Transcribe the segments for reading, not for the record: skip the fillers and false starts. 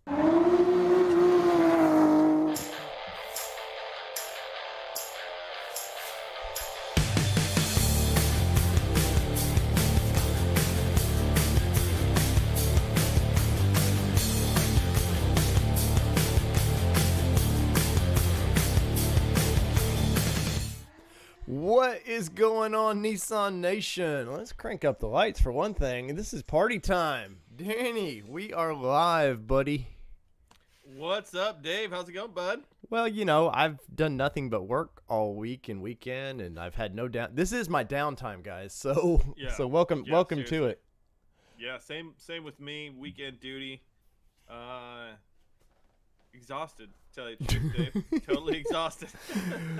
What is going on, Nissan Nation? Let's crank up the lights for one thing. This is party time. Danny, we are live, buddy. What's up, Dave? How's it going, bud? Well, you know, I've done nothing but work all week and weekend, and I've had no down. This is my downtime, guys. So, welcome seriously. to it. Yeah, same with me. Weekend duty. Exhausted. Tell you the truth, Dave. Totally exhausted.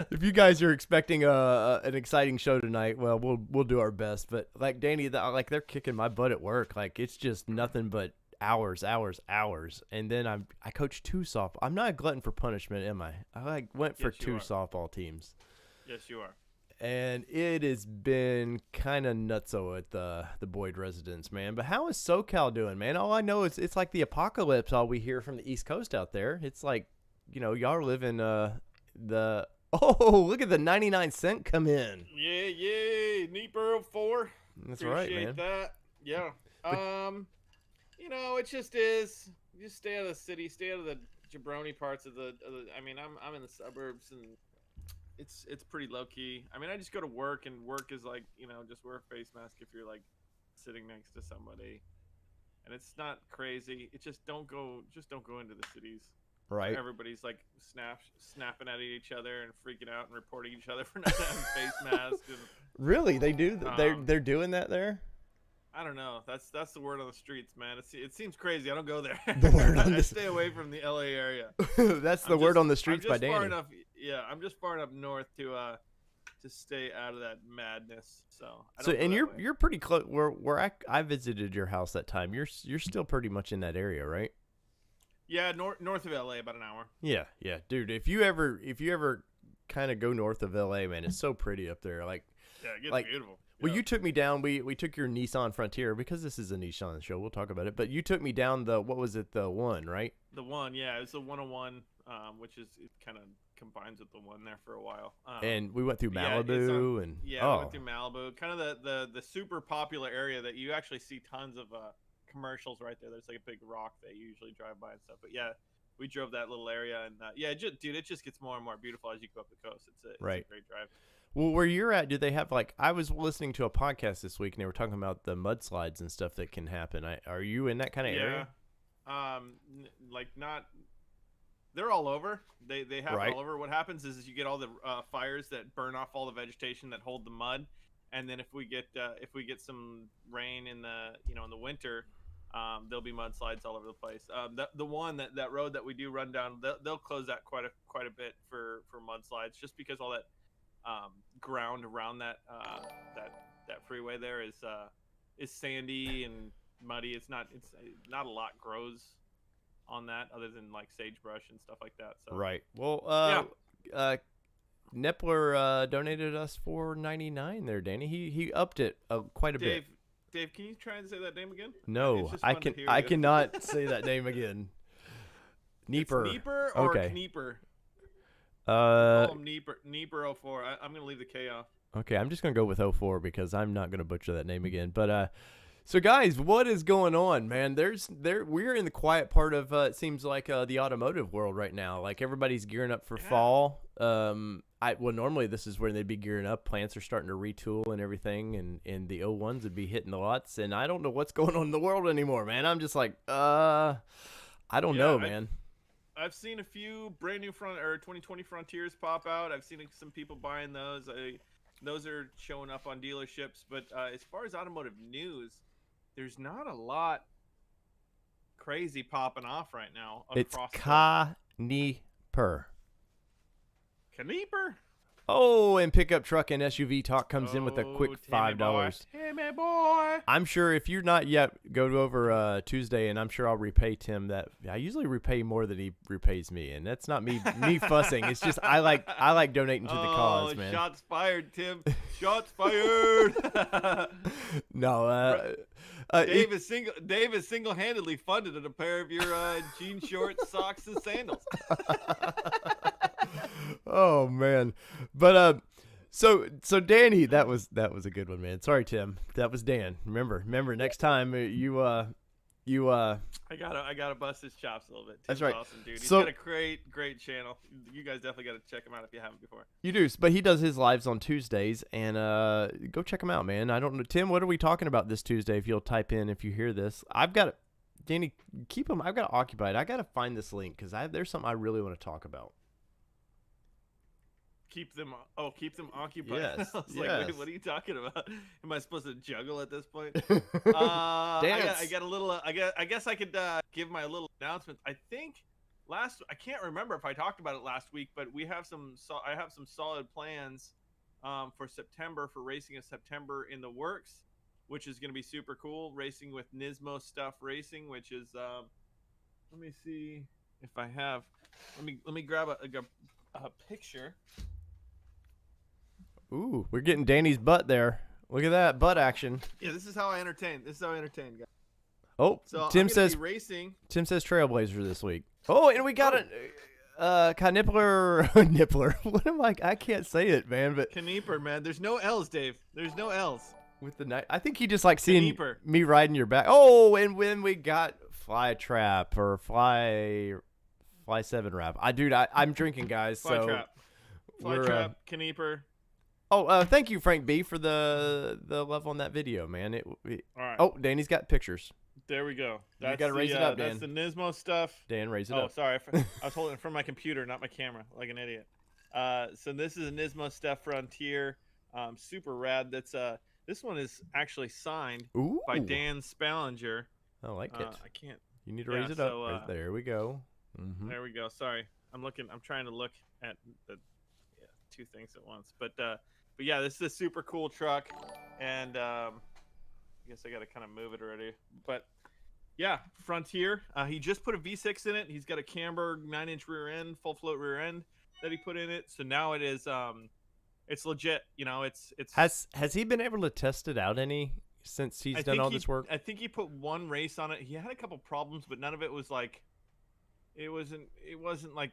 If you guys are expecting an exciting show tonight, well, we'll do our best. But like Danny, like they're kicking my butt at work. Like it's just nothing but hours. And then I coach 2 softball. I'm not a glutton for punishment, am I? I went for 2 softball teams. Yes, you are. And it has been kind of nutso at the Boyd residence, man. But how is SoCal doing, man? All I know is it's like the apocalypse. All we hear from the East Coast out there. It's like, you know, y'all are living the look at the 99 cent come in. Yeah, Neeper 04. That's Appreciate right, man. That. Yeah. You know, it just is. Just stay out of the city. Stay out of the jabroni parts of the. I mean, I'm in the suburbs and. It's pretty low key. I mean, I just go to work, and work is like, you know, just wear a face mask if you're like sitting next to somebody, and it's not crazy. It's just don't go into the cities. Right. Everybody's like snapping at each other and freaking out and reporting each other for not having face masks. And, Really, they do. They're doing that there. I don't know. That's the word on the streets, man. It seems crazy. I don't go there. The word on I the stay away from the LA area. That's the word on the streets by Danny. I'm just far enough north to stay out of that madness. So You're pretty close. Where I visited your house that time. You're still pretty much in that area, right? Yeah, north of LA, about an hour. Yeah, dude. If you ever kind of go north of LA, man, it's so pretty up there. Like, yeah, it gets beautiful. Well, you took me down. We took your Nissan Frontier because this is a Nissan show. We'll talk about it. But you took me down the the one, right? The one, yeah. It's the 101, which is it kind of combines with the one there for a while. And we went through Malibu we went through Malibu, kind of the super popular area that you actually see tons of commercials right there. There's like a big rock that you usually drive by and stuff. But yeah, we drove that little area, and it just gets more and more beautiful as you go up the coast. It's a great drive. Well, where you're at, do they have I was listening to a podcast this week and they were talking about the mudslides and stuff that can happen. Are you in that kind of area? Not. They're all over. They happen all over. What happens is you get all the fires that burn off all the vegetation that hold the mud, and then if we get some rain in the winter, there'll be mudslides all over the place. The one that road that we do run down, they'll close that quite a bit for mudslides, just because all that ground around that freeway there is sandy and muddy. It's not a lot grows on that other than like sagebrush and stuff like that. So right. Well, Nepler donated us $4.99 there, Danny. He upped it quite a bit. Dave, can you try and say that name again? No, I cannot say that name again. Neeper. Neeper or okay. Knieper? Neeper 04. I'm gonna leave the K off. Okay, I'm just gonna go with 04 because I'm not gonna butcher that name again. But so guys, what is going on, man? We're in the quiet part of it seems like the automotive world right now. Like everybody's gearing up for fall. Normally this is where they'd be gearing up. Plants are starting to retool and everything, and the 01s would be hitting the lots. And I don't know what's going on in the world anymore, man. I'm just like, I don't know, man. I've seen a few brand new 2020 Frontiers pop out. I've seen some people buying those. Those are showing up on dealerships. But as far as automotive news, there's not a lot crazy popping off right now. It's Knieper. Knieper? Oh, and pickup truck and SUV talk comes in with a quick $5. Timmy boy. I'm sure if you're not yet, go over Tuesday, and I'm sure I'll repay Tim that. I usually repay more than he repays me, and that's not me fussing. It's just I like donating to the cause, man. Shots fired, Tim. Shots fired. No, Dave is single-handedly funded a pair of your jean shorts, socks, and sandals. Oh man, but so Danny, that was a good one, man. Sorry, Tim, that was Dan. Remember, next time you I gotta bust his chops a little bit. That's Tim's right. Awesome, dude. He's So- got a great channel. You guys definitely gotta check him out if you haven't before. You do, but he does his lives on Tuesdays, and go check him out, man. I don't know, Tim. What are we talking about this Tuesday? If you'll type in, if you hear this, I've got Danny. Keep him. I've got occupied. I got to find this link because there's something I really want to talk about. Keep them occupied. Yes, I was yes. like, wait, what are you talking about? Am I supposed to juggle at this point? Dance. I got a little. I guess I could give my little announcement. I think I can't remember if I talked about it last week, but I have some solid plans for September, for racing in September in the works, which is going to be super cool. Racing with Nismo Stuff Racing, which is let me see if I have. Let me grab a picture. Ooh, we're getting Danny's butt there. Look at that butt action. Yeah, this is how I entertain. Guys. Oh, So Tim I'm says be racing. Tim says Trailblazer this week. Oh, and we got a Nippler. What am I can't say it, man. But Knieper, man. There's no L's, Dave. There's no L's. with the night, I think he just likes seeing Knieper. me riding your back. Oh, and when we got Fly Trap or Fly 7 Wrap. I'm drinking, guys. Fly so Trap. Fly we're, Trap. Knieper. Thank you, Frank B, for the love on that video, man. All right. Oh, Danny's got pictures. There we go. You gotta raise it up, Dan. That's the Nismo stuff. Dan, raise it Oh, up. sorry. I was holding it from my computer, not my camera, like an idiot. So this is a Nismo Stuff Frontier. Super rad. This one is actually signed Ooh. by Dan Spallinger. I like it. I can't. You need to yeah, raise it so, up. There we go. Mm-hmm. There we go. Sorry, I'm trying to look at the two things at once. But yeah, this is a super cool truck, and I guess I got to kind of move it already. But yeah, Frontier. He just put a V6 in it. He's got a camber 9-inch rear end, full float rear end that he put in it. So now it is it's legit. You know, it's Has he been able to test it out any since he's done all this work? I think he put one race on it. He had a couple problems, but none of it was like it wasn't like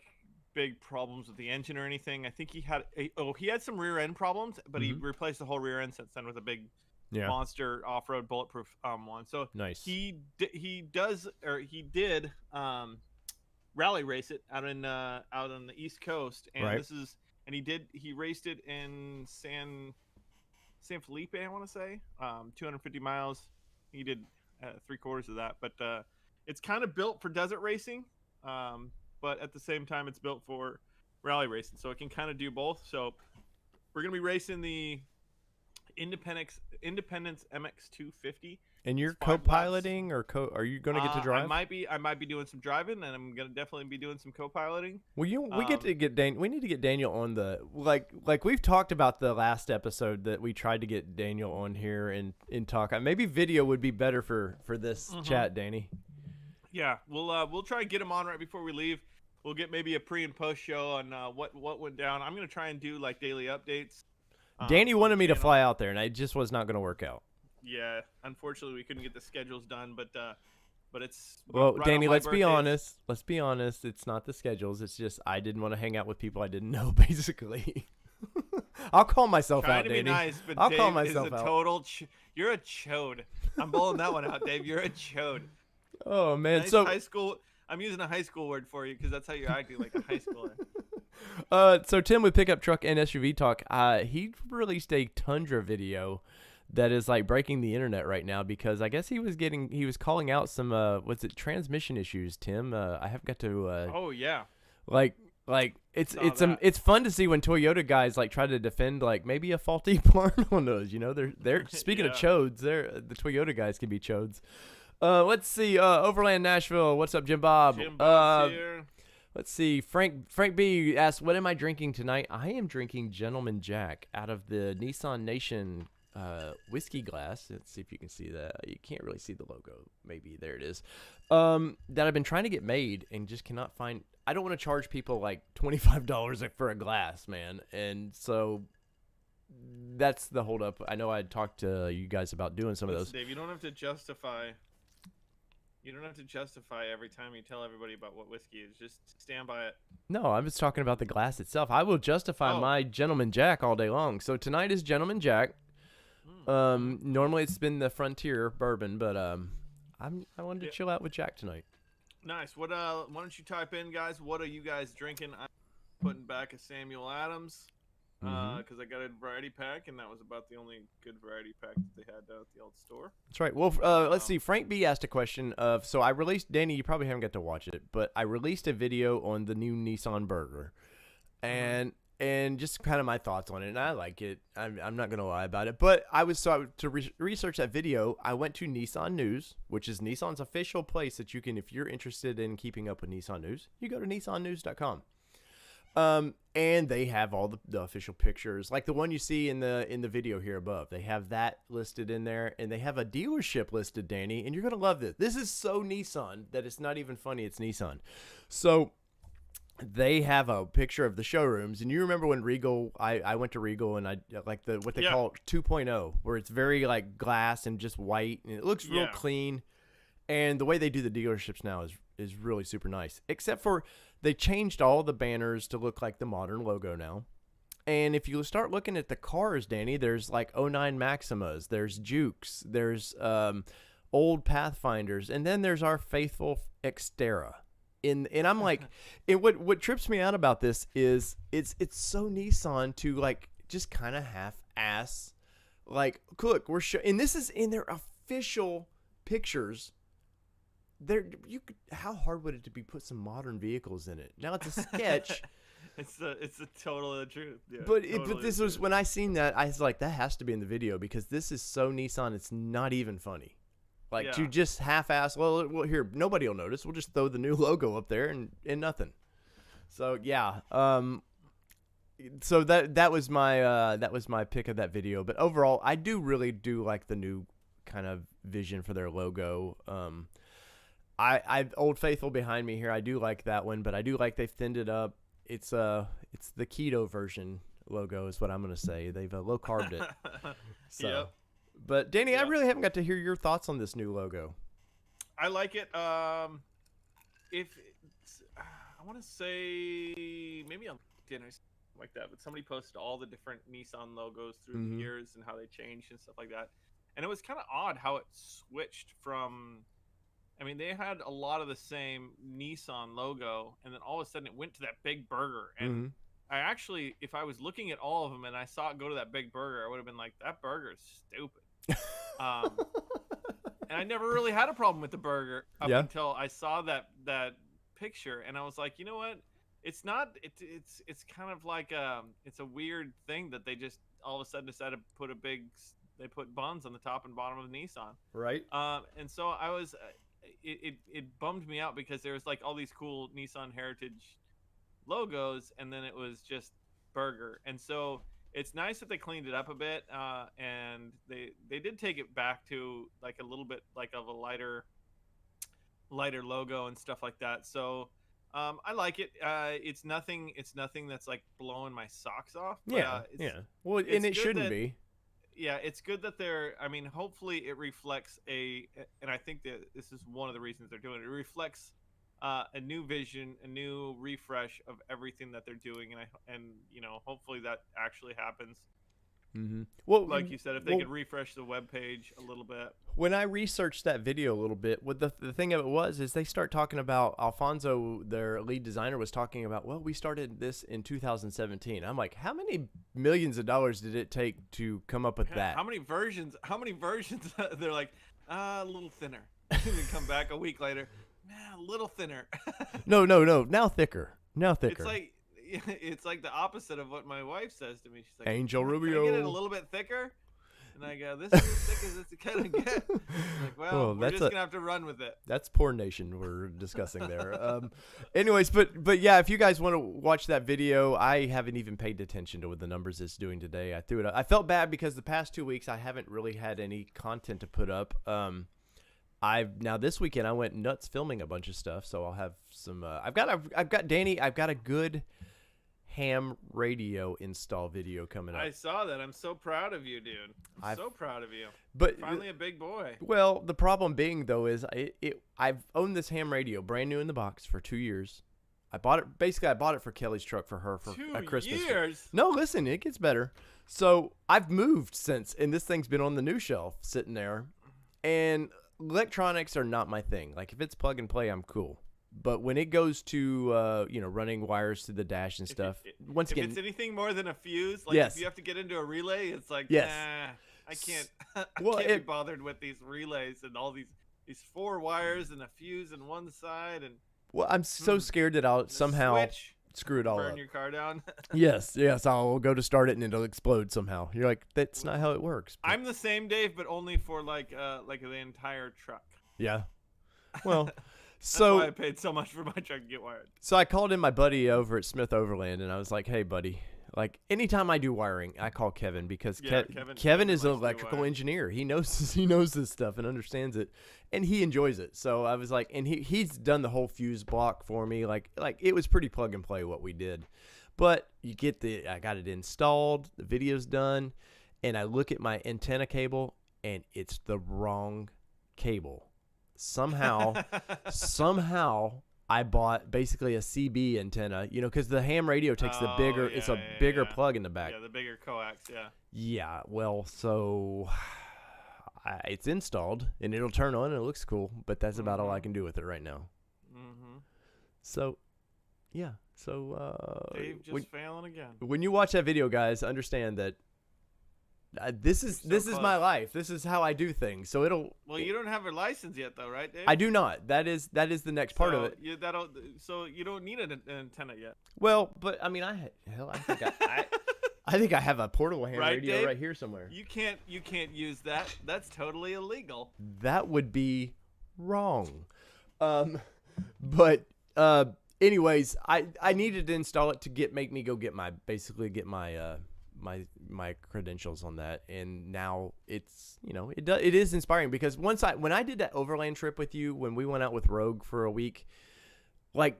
big problems with the engine or anything. I think he had some rear end problems, but he replaced the whole rear end since then with a big monster off-road bulletproof one. So nice. He did rally race it out on the East Coast, and right. he raced it in San Felipe, I want to say, 250 miles. He did 3/4 of that, but it's kind of built for desert racing, but at the same time it's built for rally racing, so it can kind of do both. So we're gonna be racing the Independence MX250. And you're co-piloting or are you going to get to drive? I might be doing some driving, and I'm gonna definitely be doing some co-piloting. Well, we need to get Daniel on the like we've talked about the last episode that we tried to get Daniel on here and talk. Maybe video would be better for this chat, Danny. Yeah, we'll try and get him on right before we leave. We'll get maybe a pre and post show on what went down. I'm gonna try and do like daily updates. Danny wanted me to fly out there, and I just was not going to work out. Yeah, unfortunately, we couldn't get the schedules done, but it's well, right Danny. on my Let's be birthday. honest. Let's be honest. It's not the schedules. It's just I didn't want to hang out with people I didn't know. Basically, I'll call myself Trying out, to Danny. be nice, but I'll Dave call myself is a out. total. You're a chode. I'm blowing that one out, Dave. You're a chode. Oh man, Nice so high school. I'm using a high school word for you because that's how you're acting like a high schooler. So Tim with Pickup Truck and SUV Talk, he released a Tundra video that is like breaking the internet right now because I guess he was calling out some transmission issues. Tim, I have got to. Oh yeah. Like it's fun to see when Toyota guys like try to defend like maybe a faulty part on those. You know, they're speaking of chodes. The Toyota guys can be chodes. Let's see. Overland Nashville. What's up, Jim Bob? Jim Bob's here. Let's see. Frank B asked, "What am I drinking tonight?" I am drinking Gentleman Jack out of the Nissan Nation whiskey glass. Let's see if you can see that. You can't really see the logo. Maybe there it is. That I've been trying to get made and just cannot find. I don't want to charge people like $25 for a glass, man. And so that's the holdup. I know I talked to you guys about doing some of those. Dave, you don't have to justify. You don't have to justify every time you tell everybody about what whiskey is. Just stand by it. No, I'm just talking about the glass itself. I will justify my Gentleman Jack all day long. So tonight is Gentleman Jack. Normally it's been the Frontier bourbon, but I wanted to chill out with Jack tonight. Nice. Why don't you type in, guys? What are you guys drinking? I'm putting back a Samuel Adams because I got a variety pack, and that was about the only good variety pack that they had at the old store. That's right. Well, let's see. Frank B asked a question of, so I released, Danny, you probably haven't got to watch it, but I released a video on the new Nissan Burger, and just kind of my thoughts on it, and I like it. I'm not gonna lie about it, but to research that video, I went to Nissan News, which is Nissan's official place that you can, if you're interested in keeping up with Nissan News, you go to nissannews.com. And they have all the official pictures, like the one you see in the video here above. They have that listed in there, and they have a dealership listed, Danny, and you're gonna love this. This is so Nissan that it's not even funny. It's Nissan. So they have a picture of the showrooms, and you remember when Regal, I went to Regal, and I like what they call 2.0, where it's very like glass and just white, and it looks real clean. And the way they do the dealerships now is really super nice, except for they changed all the banners to look like the modern logo now. And if you start looking at the cars, Danny, there's like '09 Maximas, there's Jukes, there's old Pathfinders, and then there's our faithful Xterra. And I'm like, and what trips me out about this is it's so Nissan to like just kind of half-ass, like, look, and this is in their official pictures. How hard would it to be put some modern vehicles in it? Now it's a sketch. it's the total of the truth. Yeah, but this was when I seen that, I was like, that has to be in the video because this is so Nissan. It's not even funny. Like to just half-ass. Well, here nobody will notice. We'll just throw the new logo up there and nothing. So yeah. So that was my pick of that video. But overall, I really do like the new kind of vision for their logo. I've Old Faithful behind me here. I do like that one, but I do like they've thinned it up. It's the keto version logo is what I'm gonna say. They've low carbed it. So, yep. But Danny, I really haven't got to hear your thoughts on this new logo. I like it. If I want to say maybe on LinkedIn or something like that, but somebody posted all the different Nissan logos through the years and how they changed and stuff like that, and it was kind of odd how it switched from. I mean, they had a lot of the same Nissan logo, and then all of a sudden it went to that big burger. And I actually, if I was looking at all of them and I saw it go to that big burger, I would have been like, that burger is stupid. And I never really had a problem with the burger up until I saw that picture, and I was like, you know what? It's not. It's kind of like it's a weird thing that they just all of a sudden decided to put they put buns on the top and bottom of the Nissan. Right. And so I was. It bummed me out because there was like all these cool Nissan Heritage logos, and then it was just burger. And so it's nice that they cleaned it up a bit, and they did take it back to like a little bit like of a lighter logo and stuff like that. So I like it. It's nothing that's like blowing my socks off. But, Well, and it shouldn't be. Yeah, it's good that I mean, hopefully it reflects and I think that this is one of the reasons they're doing it. It reflects a new vision, a new refresh of everything that they're doing, and you know, hopefully that actually happens. Well, like you said, if they could refresh the web page a little bit. When I researched that video a little bit, what the thing of it is they start talking about Alfonso, their lead designer, was talking about, well, we started this in 2017. I'm like, how many millions of dollars did it take to come up with that? How many versions? They're like, a little thinner. And then come back a week later, a little thinner. No. Now thicker. It's like the opposite of what my wife says to me. She's like, Angel Can Rubio. I get it a little bit thicker? And I go, this is as sick as it's gonna get. I'm like, well, we're just gonna have to run with it. That's Poor Nation we're discussing there. Anyways, but yeah, if you guys want to watch that video, I haven't even paid attention to what the numbers is doing today. I threw it up. I felt bad because the past 2 weeks I haven't really had any content to put up. Now this weekend I went nuts filming a bunch of stuff, so I'll have some. I've got Danny. I've got a good ham radio install video coming up. I saw that. I'm so proud of you, dude. I'm so proud of you. But finally a big boy. Well, the problem being though is I've owned this ham radio brand new in the box for 2 years. I bought it for Kelly's truck for her for a Christmas. 2 years? No, listen, it gets better. So I've moved since, and this thing's been on the new shelf sitting there. And electronics are not my thing. Like if it's plug and play, I'm cool. But when it goes to running wires to the dash and stuff, if it's anything more than a fuse, like if you have to get into a relay, it's like, nah, I can't. I can't be bothered with these relays and all these 4 wires and a fuse on one side. And well, I'm so scared that I'll somehow screw it all up. Burn your car down. yes, I'll go to start it and it'll explode somehow. You're like, that's not how it works. But I'm the same, Dave, but only for like the entire truck. Yeah. Well. That's why I paid so much for my truck to get wired. So I called in my buddy over at Smith Overland, and I was like, hey, buddy, like anytime I do wiring, I call Kevin because Kevin is an electrical engineer. He knows this stuff and understands it, and he enjoys it. So I was like, and he's done the whole fuse block for me. Like it was pretty plug and play what we did. But I got it installed, the video's done, and I look at my antenna cable, and it's the wrong cable. Somehow I bought basically a CB antenna, because the ham radio takes the bigger, it's a bigger plug in the back. Yeah, the bigger coax, yeah. Yeah, well, so it's installed and it'll turn on and it looks cool, but that's about all I can do with it right now. Mm-hmm. So, yeah. Dave just failing again. When you watch that video, guys, understand that this is my life. This is how I do things. So it'll. Well, you don't have a license yet, though, right, Dave? I do not. That is the next part of it. So you don't need an antenna yet. Well, but I mean, I think I have a portable ham radio Dave? right here somewhere. You can't use that. That's totally illegal. That would be wrong. But anyways, I needed to install it to make me go get my my credentials on that, and now it's it is inspiring because when I did that overland trip with you when we went out with Rogue for a week, and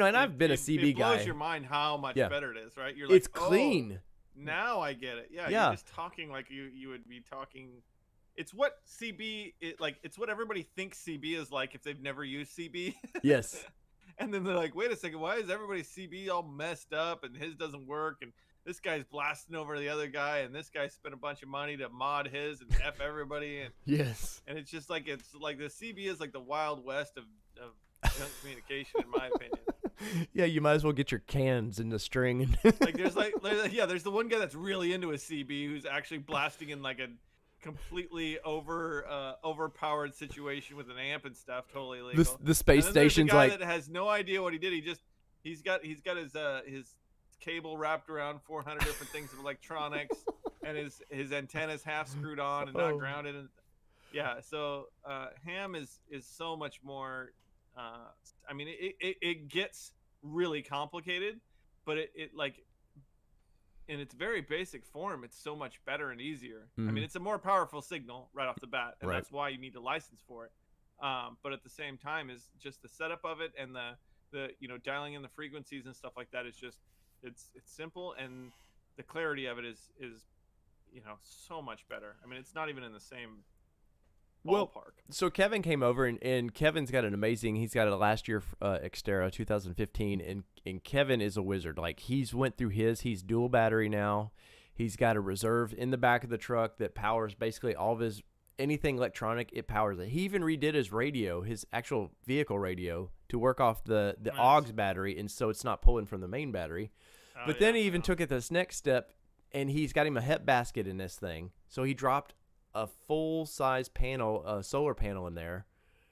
I've been a CB guy. It blows your mind how much better it is, right? You're like, it's clean. Now I get it. Yeah, you're just talking like you would be talking. It's what CB it's what everybody thinks CB is like if they've never used CB. Yes. And then they're like, wait a second, why is everybody's CB all messed up and his doesn't work and this guy's blasting over the other guy, and this guy spent a bunch of money to mod his and F everybody. And yes. And it's just like the CB is like the Wild West of junk communication, in my opinion. Yeah, you might as well get your cans in the string. there's the one guy that's really into a CB who's actually blasting in like a completely overpowered situation with an amp and stuff, totally illegal. The space station's like that has no idea what he did. He's got his cable wrapped around 400 different things of electronics, and his antenna's half screwed on and not grounded. And so ham is so much more. I mean, it gets really complicated, but it in its very basic form, it's so much better and easier. Mm-hmm. I mean, it's a more powerful signal right off the bat, and that's why you need a license for it. But at the same time, is just the setup of it and the dialing in the frequencies and stuff like that is just. It's simple, and the clarity of it is so much better. I mean, it's not even in the same ballpark. So Kevin came over, and Kevin's got he's got a last year Xterra 2015, and Kevin is a wizard. Like he's went through he's dual battery now. He's got a reserve in the back of the truck that powers basically all of his anything electronic. It powers it. He even redid his radio, his actual vehicle radio, to work off the aux battery, and so it's not pulling from the main battery. But then he even took it this next step, and he's got him a HEP basket in this thing. So he dropped a full-size panel, solar panel in there.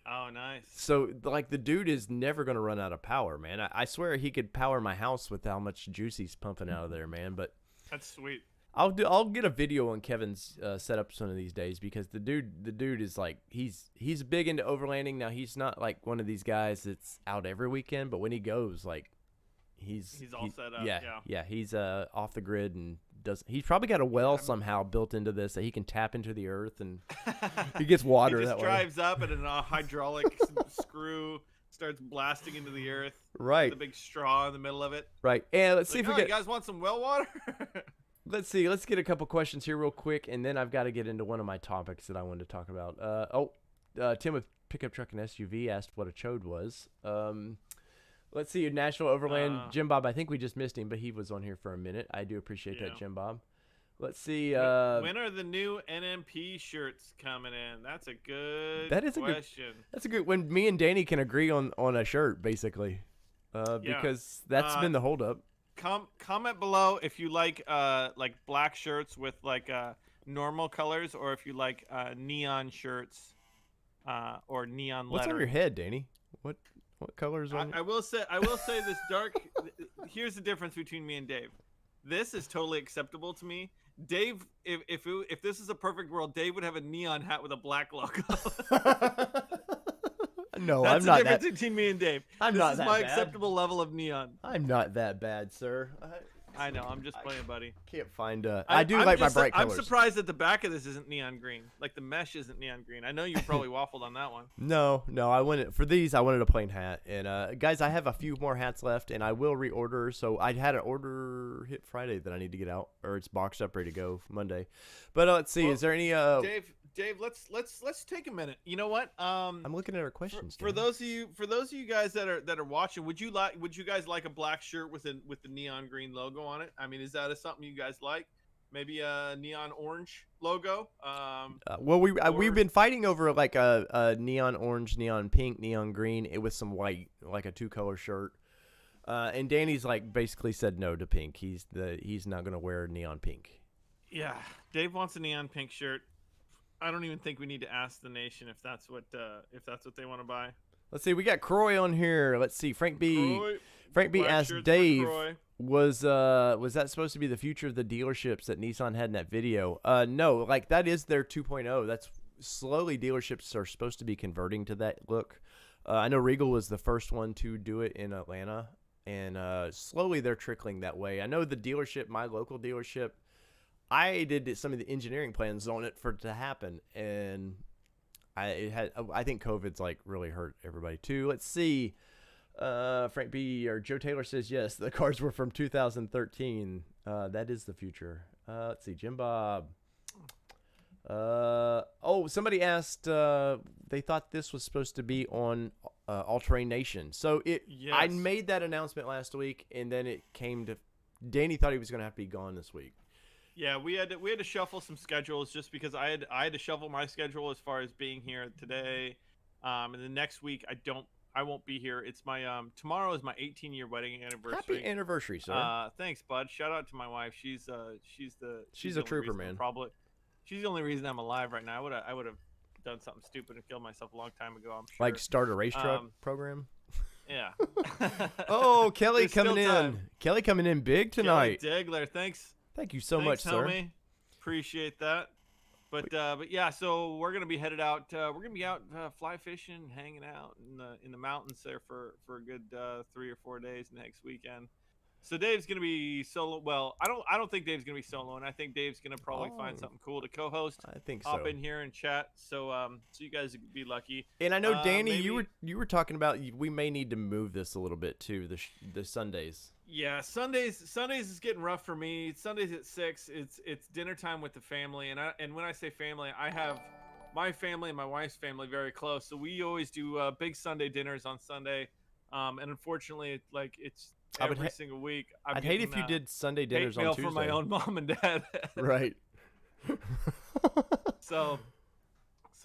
Oh, nice. So, the dude is never going to run out of power, man. I swear he could power my house with how much juice he's pumping out of there, man. But that's sweet. I'll get a video on Kevin's setups one of these days, because the dude is like, he's big into overlanding. Now he's not like one of these guys that's out every weekend, but when he goes, like he's all set up. Yeah, he's off the grid, and he's probably got a well somehow built into this that he can tap into the earth, and he gets water he just that drives way. up and a hydraulic screw starts blasting into the earth. Right. With a big straw in the middle of it. Right. And let's see if we you guys want some well water? Let's see. Let's get a couple questions here real quick, and then I've got to get into one of my topics that I wanted to talk about. Tim with Pickup Truck and SUV asked what a chode was. Let's see. National Overland, Jim Bob. I think we just missed him, but he was on here for a minute. I do appreciate that, Jim Bob. Let's see. When are the new NMP shirts coming in? That's a good question. That's a good. When me and Danny can agree on a shirt, basically, because that's been the holdup. Comment below if you like black shirts with like normal colors, or if you like neon shirts or neon lettering. What's on your head, Danny? What colors on? I will say this dark. Here's the difference between me and Dave. This is totally acceptable to me. Dave, if this is a perfect world, Dave would have a neon hat with a black logo. No, that's I'm not the that. difference between me and Dave. I'm not that bad. This is my acceptable level of neon. I'm not that bad, sir. I know. I'm just playing, buddy. Can't find. I do like my bright colors. I'm surprised that the back of this isn't neon green. Like the mesh isn't neon green. I know you probably waffled on that one. No. I wanted a plain hat. And guys, I have a few more hats left, and I will reorder. So I had an order hit Friday that I need to get out, or it's boxed up, ready to go Monday. But let's see. Is there any? Dave, let's take a minute. You know what? I'm looking at our questions. For those of you guys that are watching, would you guys like a black shirt with the neon green logo on it? I mean, is that something you guys like? Maybe a neon orange logo. We've been fighting over like a neon orange, neon pink, neon green, with some white, like a 2-color shirt. And Danny's like basically said no to pink. He's not gonna wear neon pink. Yeah, Dave wants a neon pink shirt. I don't even think we need to ask the nation if that's what they want to buy. Let's see. We got Croy on here. Let's see. Frank B asked Dave, was that supposed to be the future of the dealerships that Nissan had in that video? No, like that is their 2.0. That's slowly dealerships are supposed to be converting to that look. I know Regal was the first one to do it in Atlanta, and slowly they're trickling that way. I know the dealership, my local dealership, I did some of the engineering plans on it for it to happen, and I think COVID's like really hurt everybody too. Let's see. Frank B or Joe Taylor says yes, the cars were from 2013. That is the future. Let's see. Jim Bob. Somebody asked. They thought this was supposed to be on All Terrain Nation. So I made that announcement last week, and then it came to Danny thought he was going to have to be gone this week. Yeah, we had to shuffle some schedules just because I had to shuffle my schedule as far as being here today, and the next week I won't be here. It's my tomorrow is my 18-year wedding anniversary. Happy anniversary, sir. Thanks, bud. Shout out to my wife. She's a trooper, man. She's the only reason I'm alive right now. I would have done something stupid and killed myself a long time ago, I'm sure. Like start a race truck program. Yeah. Oh, Kelly coming in. Kelly coming in big tonight. Kelly Degler, thanks. Thank you so much, sir. Homie. Appreciate that. But yeah, so we're gonna be headed out. We're gonna be out fly fishing, hanging out in the mountains there for a good 3 or 4 days next weekend. So Dave's gonna be solo. Well, I don't think Dave's gonna be solo, and I think Dave's gonna probably find something cool to co-host. I think so. Hop in here and chat. So so you guys would be lucky. And I know Danny, you were talking about we may need to move this a little bit too. The Sundays. Yeah, Sundays is getting rough for me. Sundays at 6. It's dinner time with the family, and when I say family, I have my family and my wife's family very close. So we always do big Sunday dinners on Sunday. And unfortunately, it's every single week. I'd hate if you did Sunday dinners on Tuesday. From my own mom and dad. Right. So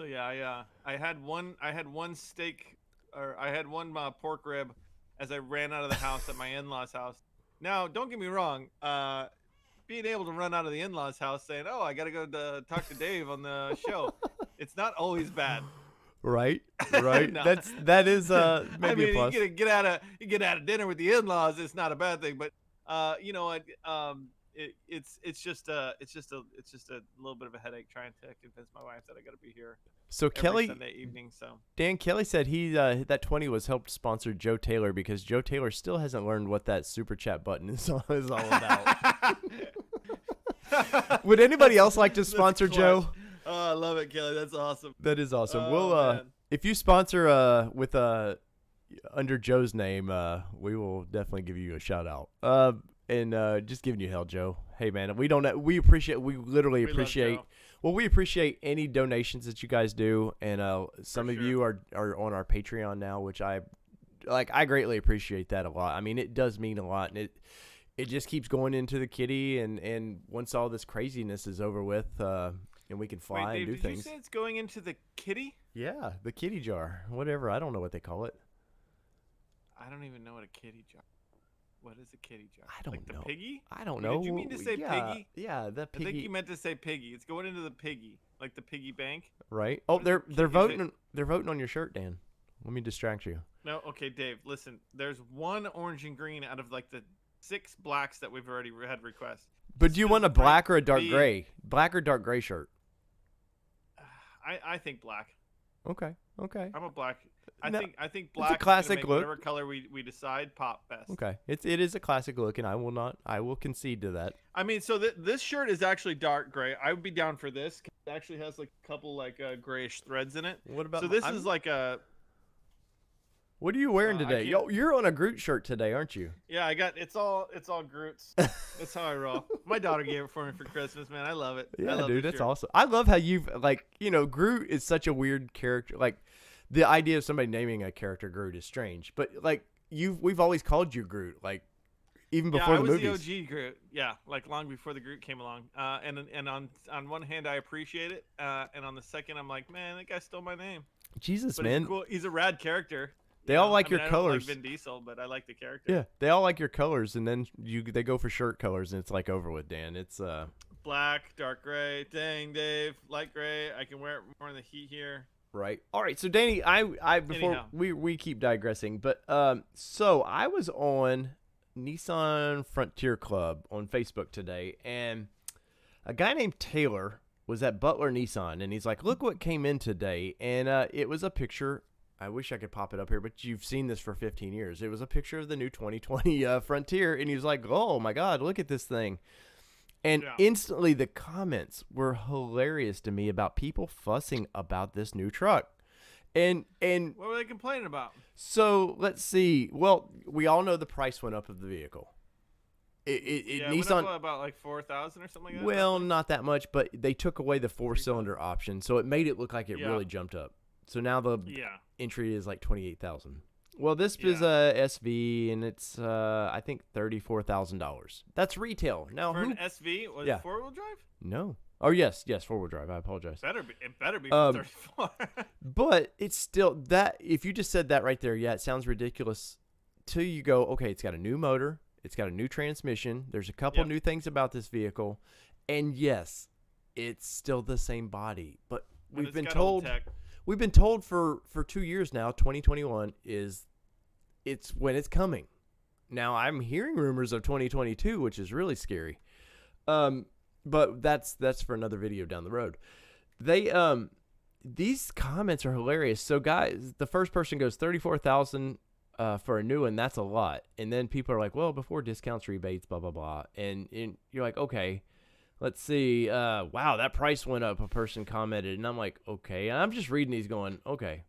yeah, I had one steak, or I had one pork rib as I ran out of the house at my in-laws' house. Now, don't get me wrong. Being able to run out of the in-laws' house saying, "Oh, I got to go talk to Dave on the show," it's not always bad. Right. No. That is maybe a plus. You get out of dinner with the in-laws, it's not a bad thing. But you know what? it's just a little bit of a headache trying to convince my wife that I got to be here So every Kelly, Sunday evening. So Dan Kelly said he that 20 was helped sponsor Joe Taylor because Joe Taylor still hasn't learned what that super chat button is all about. Would anybody else like to sponsor Joe? Oh, I love it, Kelly. That's awesome. That is awesome. Oh, We'll man. if you sponsor with under Joe's name, we will definitely give you a shout out. And just giving you hell, Joe. Hey man, we literally appreciate. Well, we appreciate any donations that you guys do, and some of you are on our Patreon now, which I greatly appreciate that a lot. I mean, it does mean a lot, and it just keeps going into the kitty, and once all this craziness is over with, and we can fly Wait, Dave, and do did things. you say it's going into the kitty? Yeah, the kitty jar, whatever. I don't know what they call it. I don't even know what a kitty jar. What is a kitty jar? I don't know. The piggy? I don't know. Did you mean to say piggy? Yeah, the piggy. I think you meant to say piggy. It's going into the piggy, like the piggy bank. Right. Oh, they're voting. They're voting on your shirt, Dan. Let me distract you. No, okay, Dave. Listen, there's one orange and green out of like the 6 blacks that we've already had requests. But do you want a black or a dark gray? Black or dark gray shirt? I think black. Okay. I'm a black. I think It's black. a classic is look. Whatever color we decide, pop best. Okay. It is a classic look, and I will concede to that. I mean, so this shirt is actually dark gray. I would be down for this. It actually has like a couple like grayish threads in it. What about? So this is like a. What are you wearing today? Yo, you're on a Groot shirt today, aren't you? Yeah, I got it's all Groot's. That's how I roll. My daughter gave it for me for Christmas, man. I love it. Yeah, I love dude, this that's shirt. awesome. I love how you've Groot is such a weird character. Like the idea of somebody naming a character Groot is strange, but like we've always called you Groot, like even before the movies. I was the OG Groot. Yeah, like long before the Groot came along. And on one hand I appreciate it, and on the second I'm like, man, that guy stole my name. Jesus, but man. He's cool. He's a rad character. They all like your I colors. don't like Vin Diesel, but I like the character. Yeah, they all like your colors, and then they go for shirt colors, and it's like over with, Dan. It's black, dark gray. Dang, Dave, light gray. I can wear it more in the heat here. Right. All right. So, Danny, I before Anyhow. we keep digressing, but so I was on Nissan Frontier Club on Facebook today, and a guy named Taylor was at Butler Nissan, and he's like, "Look what came in today," and it was a picture. I wish I could pop it up here, but you've seen this for 15 years. It was a picture of the new 2020 Frontier, and he was like, "Oh my God, look at this thing!" And instantly, the comments were hilarious to me about people fussing about this new truck. And what were they complaining about? So let's see. Well, we all know the price went up of the vehicle. Nissan Nissan went up about like 4,000 or something like that. Well, not that much, but they took away the 4-cylinder option, so it made it look like it really jumped up. So now the entry is like 28,000. Well, this is a SV, and it's I think $34,000. That's retail. Now for an SV, was it 4-wheel drive? No. Oh yes, 4-wheel drive. I apologize. It better be for 34. But it's still that. If you just said that right there, it sounds ridiculous. Till you go, okay, it's got a new motor, it's got a new transmission. There's a couple new things about this vehicle, and yes, it's still the same body. But we've been told. We've been told for 2 years now, 2021 it's when it's coming. Now I'm hearing rumors of 2022, which is really scary. But that's for another video down the road. They these comments are hilarious. So guys, the first person goes 34,000 for a new one. That's a lot. And then people are like, well, before discounts, rebates, blah blah blah. And you're like, okay. Let's see. Wow, that price went up. A person commented, and I'm like, okay. And I'm just reading these, going, okay.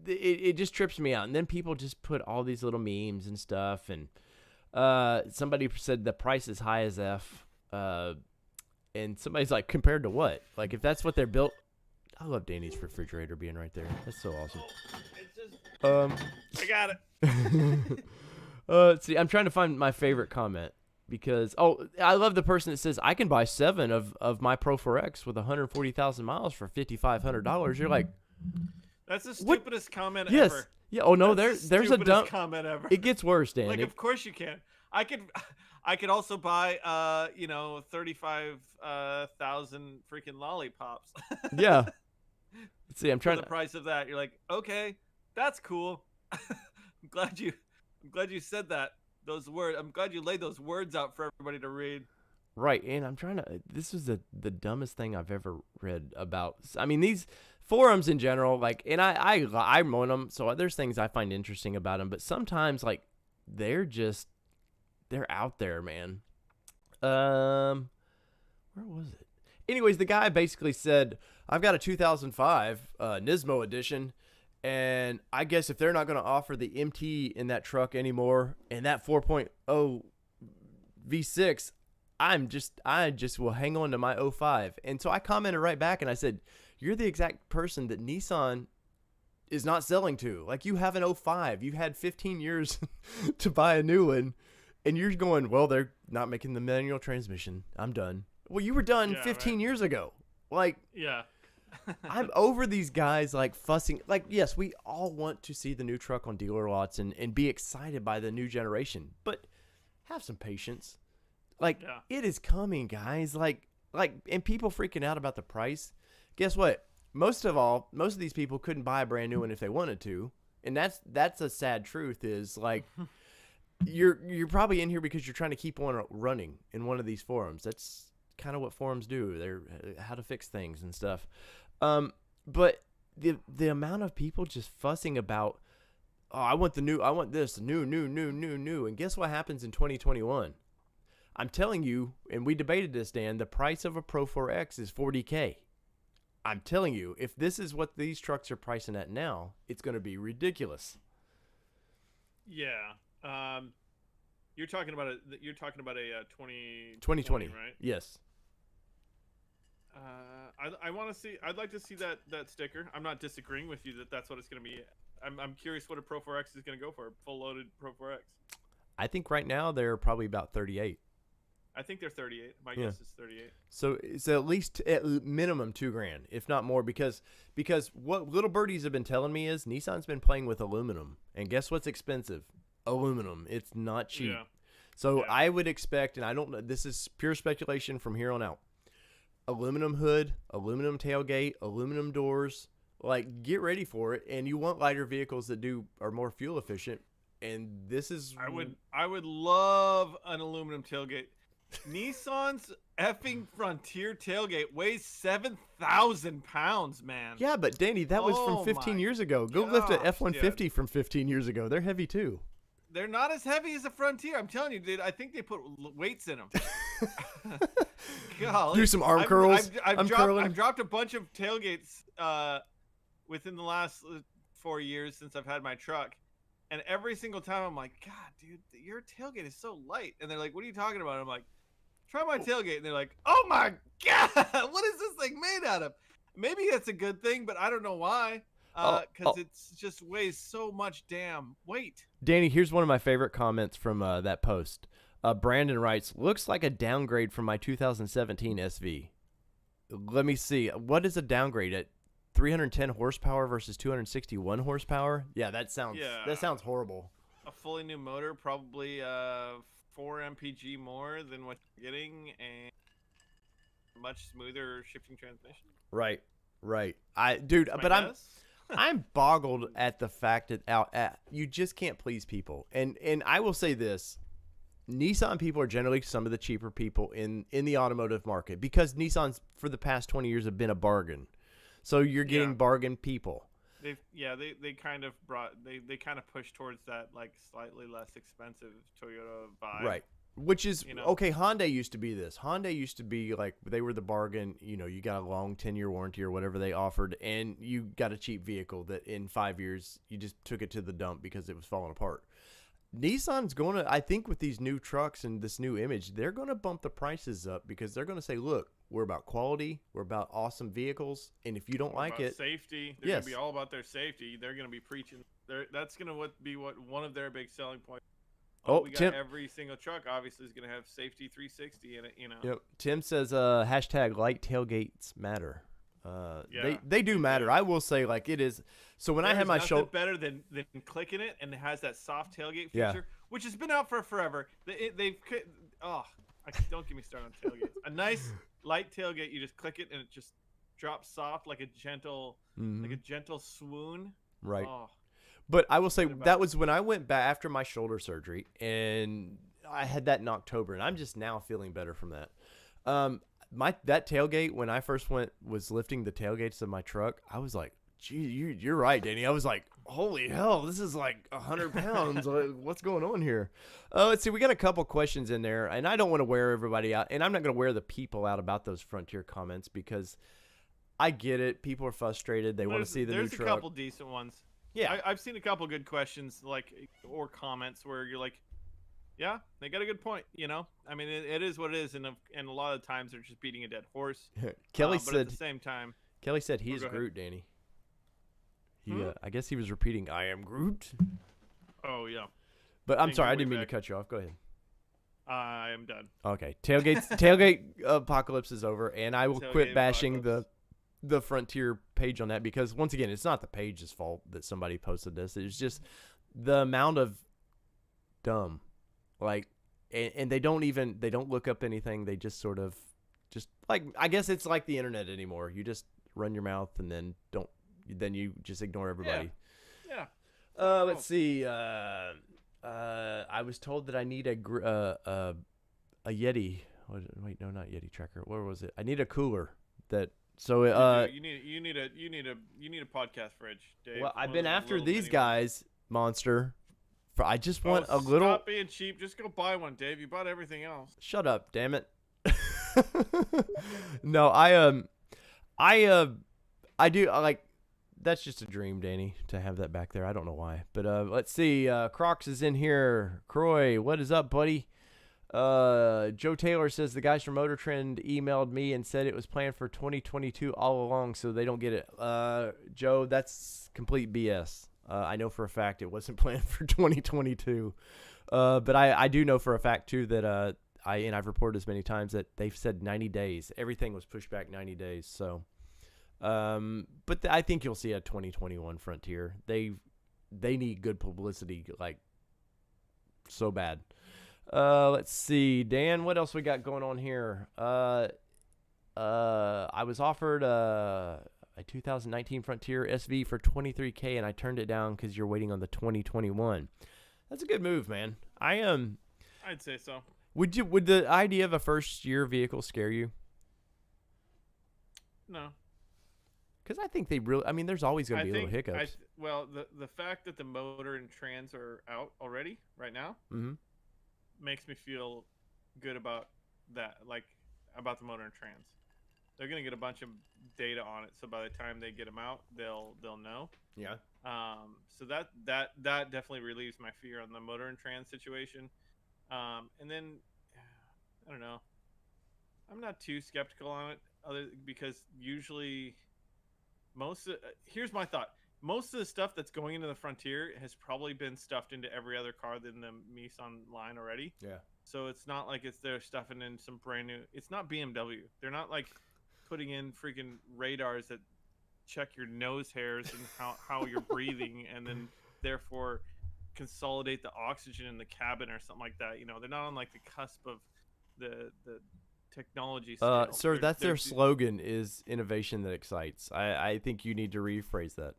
It just trips me out. And then people just put all these little memes and stuff. And somebody said the price is high as F. And somebody's like, compared to what? Like, if that's what they're built. I love Danny's refrigerator being right there. That's so awesome. I got it. Let's see. I'm trying to find my favorite comment. Because, I love the person that says, I can buy 7 of my Pro 4X with 140,000 miles for $5,500. You're like, that's the stupidest comment yes. ever. Yeah. Oh, no, there's a dumb comment ever. It gets worse, Dan. Like, of course you can. I could also buy, 35,000 freaking lollipops. Yeah. Let's see. I'm trying for the price of that. You're like, okay, that's cool. I'm glad you said that. those words. I'm glad you laid those words out for everybody to read. Right, and I'm trying to. This is the dumbest thing I've ever read about. I mean, these forums in general, like, and I'm on them, so there's things I find interesting about them. But sometimes, like, they're out there, man. Where was it? Anyways, the guy basically said, "I've got a 2005 Nismo edition, and I guess if they're not going to offer the MT in that truck anymore, and that 4.0 V6." I just will hang on to my '05. And so I commented right back and I said, you're the exact person that Nissan is not selling to. Like, you have an '05. You had 15 years to buy a new one. And you're going, well, they're not making the manual transmission. I'm done. Well, you were done 15 years ago. Like, yeah. I'm over these guys, like, fussing. Like, yes, we all want to see the new truck on dealer lots and be excited by the new generation. But have some patience. Like, It is coming, guys. Like, and people freaking out about the price. Guess what? Most of these people couldn't buy a brand new one if they wanted to, and that's a sad truth. Is like, you're probably in here because you're trying to keep on running in one of these forums. That's kind of what forums do. They're how to fix things and stuff. But the amount of people just fussing about, oh, I want this new, and guess what happens in 2021? I'm telling you, and we debated this, Dan, the price of a Pro 4X is $40K. I'm telling you, if this is what these trucks are pricing at now, it's going to be ridiculous. Yeah. You're talking about a 2020, right? Yes. I want to see. I'd like to see that sticker. I'm not disagreeing with you that that's what it's going to be. I'm curious what a Pro 4X is going to go for. Full loaded Pro 4X. I think right now they're probably about 38. I think they're 38. My guess is 38. So it's at least at minimum $2,000, if not more, because what little birdies have been telling me is Nissan's been playing with aluminum, and guess what's expensive? Aluminum. It's not cheap. Yeah. So I would expect, and I don't know, this is pure speculation from here on out. Aluminum hood, aluminum tailgate, aluminum doors. Like, get ready for it, and you want lighter vehicles that are more fuel efficient. And this is I would love an aluminum tailgate. Nissan's effing Frontier tailgate weighs 7,000 pounds, man. Yeah, but Danny, that was from 15 years ago. Go lift an F-150 from 15 years ago. They're heavy too. They're not as heavy as a Frontier. I'm telling you, dude. I think they put weights in them. Golly. Do some arm curls. I've dropped a bunch of tailgates within the last 4 years since I've had my truck. And every single time I'm like, God, dude, your tailgate is so light. And they're like, what are you talking about? I'm like, try my tailgate. And they're like, oh my God, what is this thing made out of? Maybe that's a good thing, but I don't know why. Because it's just weighs so much damn weight. Danny, here's one of my favorite comments from that post. Brandon writes, looks like a downgrade from my 2017 SV. Let me see. What is a downgrade at 310 horsepower versus 261 horsepower? Yeah, that sounds horrible. A fully new motor, probably 4 mpg more than what you're getting, and much smoother shifting transmission. Right. I'm boggled at the fact that you just can't please people. And I will say this. Nissan people are generally some of the cheaper people in the automotive market because Nissans for the past 20 years have been a bargain. So you're getting bargain people. They kind of pushed towards that, like, slightly less expensive Toyota vibe. Right. Which is okay. Hyundai used to be this. Hyundai used to be like, they were the bargain. You got a long 10-year warranty or whatever they offered, and you got a cheap vehicle that in 5 years you just took it to the dump because it was falling apart. Nissan's going to, I think, with these new trucks and this new image, they're going to bump the prices up because they're going to say, look, we're about quality, we're about awesome vehicles, and if you don't like it, safety. They're going to be all about their safety. They're going to be preaching. That's going to be one of their big selling points. Every single truck obviously is going to have safety 360 in it. Yep. Tim says hashtag light tailgates matter. They do matter. I will say, like, it is. So when I had my shoulder, better than clicking it, and it has that soft tailgate feature, which has been out for forever. Don't get me started on tailgates. A nice light tailgate, you just click it and it just drops soft like a gentle swoon. Right. Oh. But I will say that was when I went back after my shoulder surgery, and I had that in October, and I'm just now feeling better from that. That tailgate when I first was lifting the tailgates of my truck, I was like, "Gee, you're right, Danny." I was like, "Holy hell, this is like 100 pounds. What's going on here?" Let's see. We got a couple questions in there, and I don't want to wear everybody out, and I'm not going to wear the people out about those Frontier comments because I get it. People are frustrated. They want to see the new truck. There's a couple decent ones. Yeah, I've seen a couple good questions or comments where you're like, yeah, they got a good point. I mean, it is what it is, and a lot of times they're just beating a dead horse. Kelly but said at the same time, Kelly said he is Groot, Danny. He, Hmm? I guess he was repeating, "I am Groot." Oh yeah, But I'm Thank sorry, you, I didn't way mean to back. cut you off. Go ahead. I am done. Okay, tailgate apocalypse is over, and I will quit Tailgate bashing apocalypse. the Frontier page on that because once again, it's not the page's fault that somebody posted this. It's just the amount of dumb, like, and they don't look up anything. They just sort of just like I guess it's like the internet anymore. You just run your mouth and then you just ignore everybody. Yeah. Let's see. I was told that I need a Yeti. Wait, no, not Yeti tracker. Where was it? I need a cooler. You need a podcast fridge, Dave. Well, I've One been of those after little these mini guys, Monster. I just want a little. Stop being cheap. Just go buy one, Dave. You bought everything else. Shut up, damn it. No, I do like. That's just a dream, Danny, to have that back there. I don't know why, but let's see. Crocs is in here. Croy, what is up, buddy? Joe Taylor says the guys from Motor Trend emailed me and said it was planned for 2022 all along, so they don't get it. Joe, that's complete BS. I know for a fact it wasn't planned for 2022, but I do know for a fact too that I've reported this many times that they've said 90 days. Everything was pushed back 90 days, so. But I think you'll see a 2021 Frontier. They need good publicity, like so bad. Let's see, Dan, what else we got going on here? I was offered a 2019 Frontier SV for $23K, and I turned it down because you're waiting on the 2021. That's a good move, man. I'd say so. Would the idea of a first year vehicle scare you? No. Because I think there's always going to be little hiccups. Well, the fact that the motor and trans are out already right now makes me feel good about that, like about the motor and trans. They're going to get a bunch of data on it, so by the time they get them out, they'll know. Yeah. So that definitely relieves my fear on the motor and trans situation. And then I don't know. I'm not too skeptical on it, because usually here's my thought. Most of the stuff that's going into the Frontier has probably been stuffed into every other car than the Nissan line already. Yeah. So it's not like they're stuffing in some brand new. It's not BMW. They're not like putting in freaking radars that check your nose hairs and how you're breathing, and then therefore consolidate the oxygen in the cabin or something like that. They're not on like the cusp of the technology scale. Sir, that's their slogan is innovation that excites. I think you need to rephrase that.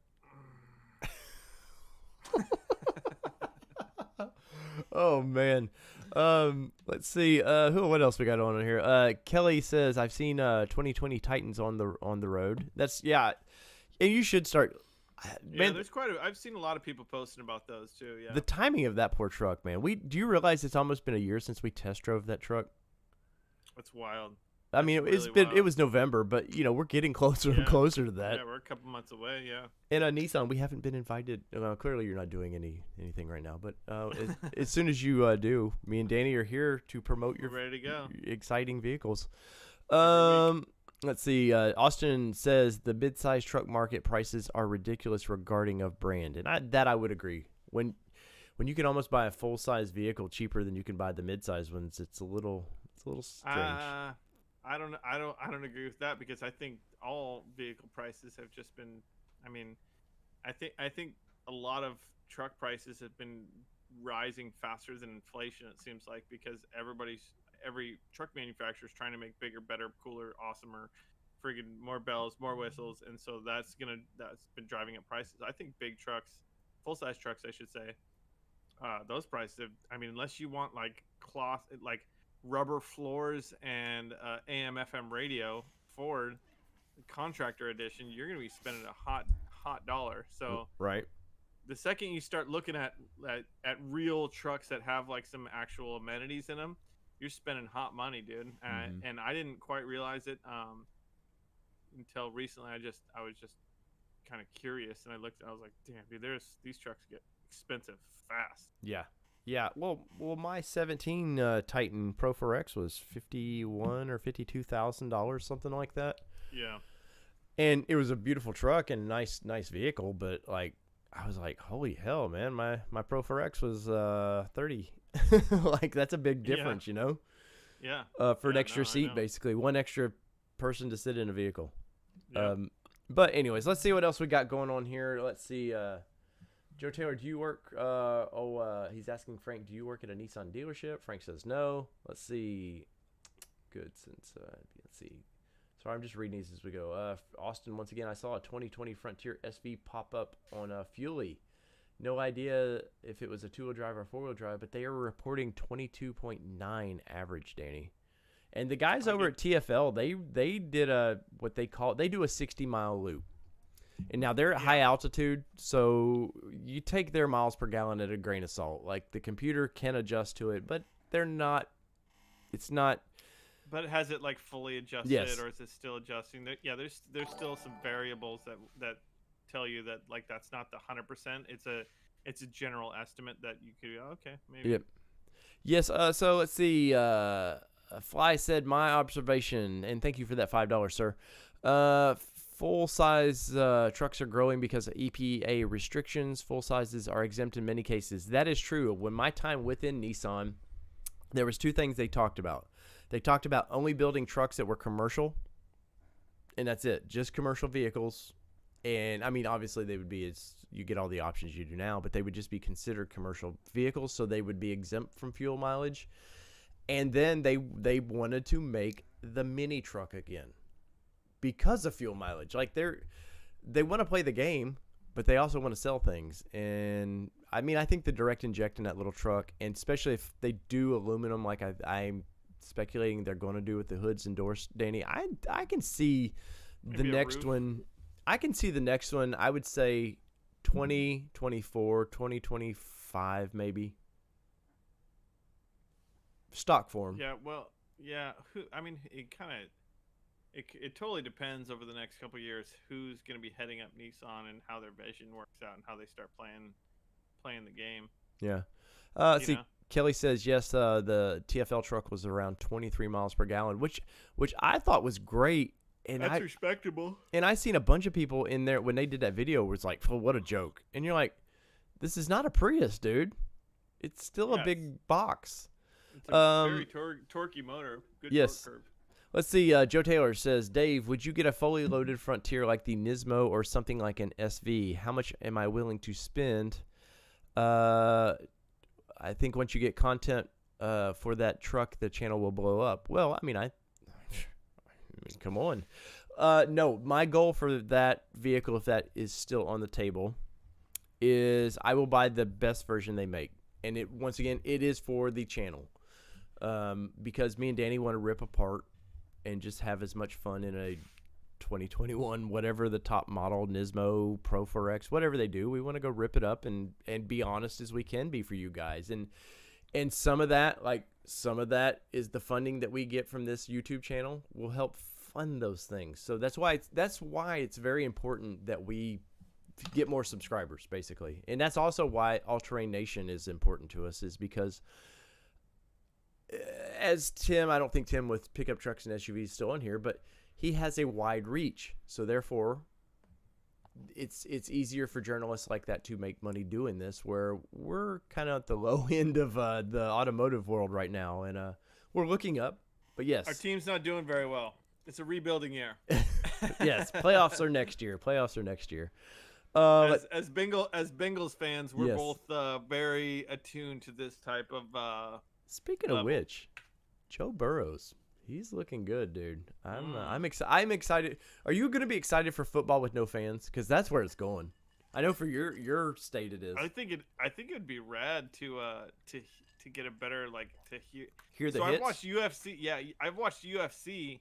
Oh man. Let's see. What else we got on here? Kelly says I've seen 2020 Titans on the road. That's and you should start. Man, there's I've seen a lot of people posting about those too. Yeah. The timing of that poor truck, man. Do you realize it's almost been a year since we test drove that truck? That's wild. I mean, it was November, but we're getting closer and closer to that. Yeah, we're a couple months away. Yeah. And Nissan, we haven't been invited. Clearly, you're not doing anything right now. But as soon as you do, me and Danny are here to promote your ready to go exciting vehicles. Let's see. Austin says the mid-size truck market prices are ridiculous regarding of brand, and I would agree. When you can almost buy a full-size vehicle cheaper than you can buy the mid-size ones, it's a little strange. I don't agree with that, because I think all vehicle prices have just been. I mean, I think a lot of truck prices have been rising faster than inflation. It seems like, because every truck manufacturer is trying to make bigger, better, cooler, awesomer, friggin' more bells, more whistles, and so that's been driving up prices. I think big trucks full-size trucks, I should say. Those prices, I mean, unless you want like cloth, like rubber floors and AM/FM radio Ford contractor edition, you're gonna be spending a hot dollar. So right. The second you start looking at real trucks that have like some actual amenities in them, you're spending hot money, dude. And I didn't quite realize it until recently. I was just kind of curious, and I was like, damn, dude, these trucks get expensive fast. Yeah. Well, my 17 Titan Pro 4X was $51,000 or $52,000, something like that. Yeah. And it was a beautiful truck and nice vehicle, but like I was like, holy hell, man, my Pro 4X was 30. Like that's a big difference, you know? Yeah. For an extra seat, basically one extra person to sit in a vehicle. Yeah. But anyways, let's see what else we got going on here. Let's see. Joe Taylor, do you work? He's asking Frank, do you work at a Nissan dealership? Frank says no. Let's see. Good. Let's see. Sorry, I'm just reading these as we go. Austin, once again, I saw a 2020 Frontier SV pop up on Fuelie. No idea if it was a two-wheel drive or four-wheel drive, but they are reporting 22.9 average, Danny. And the guys over at TFL, they did they do a 60-mile loop. And now they're at high altitude, so you take their miles per gallon at a grain of salt. Like the computer can adjust to it, but it's not. But has it like fully adjusted, yes. Or is it still adjusting? There's still some variables that tell you that like that's not the 100%. It's a general estimate that you could okay, maybe. Yep. Yes. So let's see. Fly said my observation, and thank you for that $5, sir. Full-size trucks are growing because of EPA restrictions. Full sizes are exempt in many cases. That is true. When my time within Nissan, there was two things they talked about. They talked about only building trucks that were commercial, and that's it, just commercial vehicles. And, I mean, obviously they would be, you get all the options you do now, but they would just be considered commercial vehicles, so they would be exempt from fuel mileage. And then they wanted to make the mini truck again because of fuel mileage. Like, they want to play the game, but they also want to sell things. And, I mean, I think the direct inject in that little truck, and especially if they do aluminum like I'm speculating they're going to do with the hoods and doors, Danny, I can see the next one. I can see the next one, I would say 2024, 2025 maybe. Stock form. Yeah, well, yeah. I mean, it totally depends over the next couple of years who's going to be heading up Nissan and how their vision works out and how they start playing the game. Yeah. Let's see. Kelly says yes. The TFL truck was around 23 miles per gallon, which I thought was great. And that's respectable. And I seen a bunch of people in there when they did that video was like, "Oh, what a joke!" And you're like, "This is not a Prius, dude. It's still a big box." It's a very torquey motor. Good torque curve. Let's see. Joe Taylor says, Dave, would you get a fully loaded Frontier like the Nismo or something like an SV? How much am I willing to spend? I think once you get content for that truck, the channel will blow up. Well, I mean, come on. No, my goal for that vehicle, if that is still on the table, is I will buy the best version they make. And once again, it is for the channel. Because me and Danny want to rip apart and just have as much fun in a 2021, whatever the top model, Nismo, Pro 4X, whatever they do. We want to go rip it up and be honest as we can be for you guys. And some of that is the funding that we get from this YouTube channel will help fund those things. So that's why it's very important that we get more subscribers, basically. And that's also why All Terrain Nation is important to us, is because as Tim, I don't think Tim with pickup trucks and SUVs is still on here, but he has a wide reach. So therefore, it's easier for journalists like that to make money doing this, where we're kind of at the low end of the automotive world right now, and we're looking up. But yes, our team's not doing very well. It's a rebuilding year. Yes, playoffs are next year. As Bengals fans, we're both very attuned to this type of. Speaking of which, Joe Burrows, he's looking good, dude. I'm excited. Are you going to be excited for football with no fans? Because that's where it's going. I know for your state it is. I think it'd be rad to get a better like to Hear the so hits? I've watched UFC. Yeah, I've watched UFC,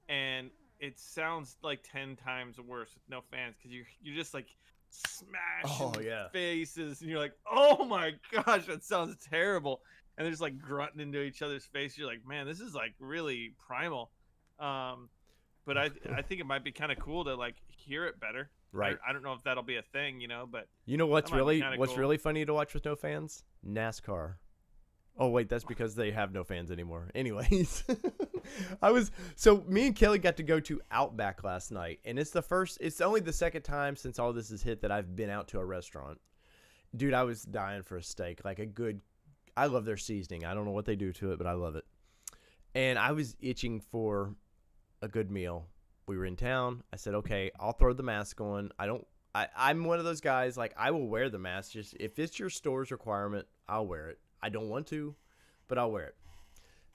and it sounds like 10 times worse with no fans because you're just like smashing faces, and you're like, oh my gosh, that sounds terrible. And they're just like grunting into each other's face. You're like, man, this is like really primal. But I think it might be kind of cool to like hear it better. Right. I don't know if that'll be a thing, but you know what's really cool. really funny to watch with no fans? NASCAR. Oh wait, that's because they have no fans anymore. Anyways, me and Kelly got to go to Outback last night, and it's only the second time since all this has hit that I've been out to a restaurant. Dude, I was dying for a steak, like I love their seasoning. I don't know what they do to it, but I love it. And I was itching for a good meal. We were in town. I said, okay, I'll throw the mask on. I'm one of those guys, like, I will wear the mask. Just if it's your store's requirement, I'll wear it. I don't want to, but I'll wear it.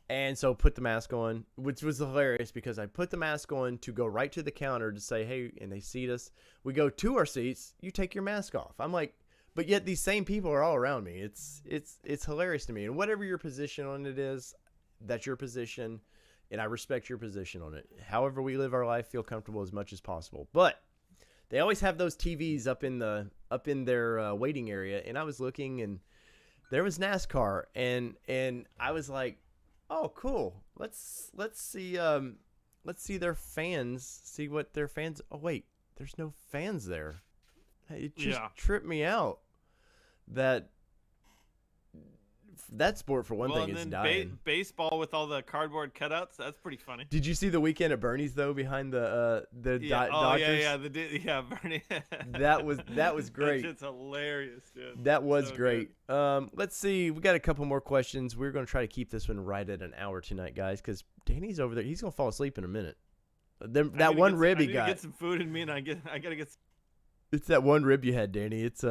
And so put the mask on, which was hilarious because I put the mask on to go right to the counter to say, hey, and they seat us. We go to our seats. You take your mask off. I'm like, but yet these same people are all around me. It's hilarious to me. And whatever your position on it is, that's your position, and I respect your position on it. However we live our life, feel comfortable as much as possible. But they always have those TVs up in their waiting area, and I was looking, and there was NASCAR, and I was like, oh, cool. Let's see their fans. See what their fans. Oh wait, there's no fans there. It just tripped me out. That sport, for one thing, is dying. Baseball with all the cardboard cutouts, that's pretty funny. Did you see the weekend at Bernie's, though, behind the Dodgers? Bernie. that was great. That shit's hilarious, dude. That was so great. Let's see. We got a couple more questions. We're going to try to keep this one right at an hour tonight, guys, because Danny's over there. He's going to fall asleep in a minute. That one rib he got. I get some food in me, and I got to get some. It's that one rib you had, Danny. It's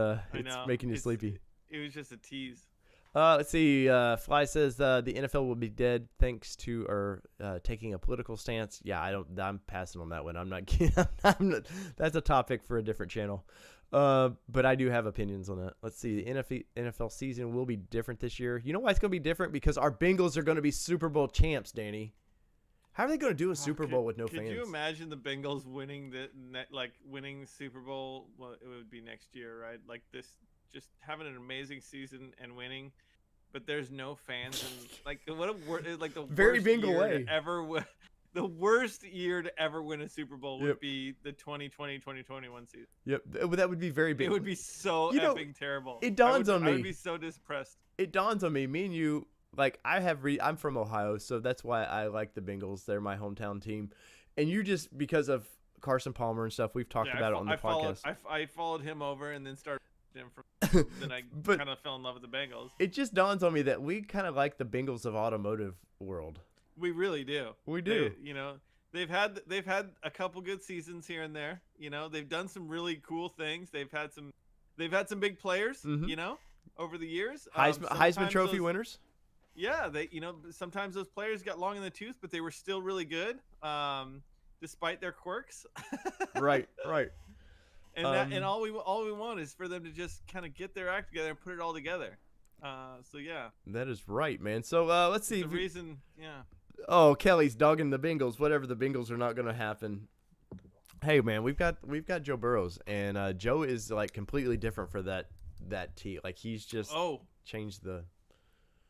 making you sleepy. It was just a tease. Let's see. Fly says the NFL will be dead thanks to taking a political stance. Yeah, I'm passing on that one. I'm not. That's a topic for a different channel. But I do have opinions on that. Let's see. The NFL season will be different this year. You know why it's going to be different? Because our Bengals are going to be Super Bowl champs, Danny. How are they going to do a Super Bowl with no fans? Could you imagine the Bengals winning winning the Super Bowl? Well, it would be next year, right? Like this, just having an amazing season and winning, but there's no fans, and like what a like the very worst Bengal year way to ever the worst year to ever win a Super Bowl would be the 2020-2021 season. Yep, that would be very big. It would be so effing terrible. It dawns on me. I would be so depressed. It dawns on me. Me and you. Like, I'm from Ohio, so that's why I like the Bengals. They're my hometown team. And you just, because of Carson Palmer and stuff, we've talked about it on the podcast. I followed him over and then started him from then I kind of fell in love with the Bengals. It just dawns on me that we kind of like the Bengals of automotive world. We really do. We do. They've had a couple good seasons here and there. They've done some really cool things. They've had some big players, over the years. Heisman Trophy winners. Yeah, sometimes those players got long in the tooth, but they were still really good, despite their quirks. Right. And all we want is for them to just kind of get their act together and put it all together. So yeah. That is right, man. So let's see. Oh, Kelly's dogging the Bengals. Whatever, the Bengals are not going to happen. Hey, man, we've got Joe Burrows, and Joe is like completely different for that team. Like he's just changed the.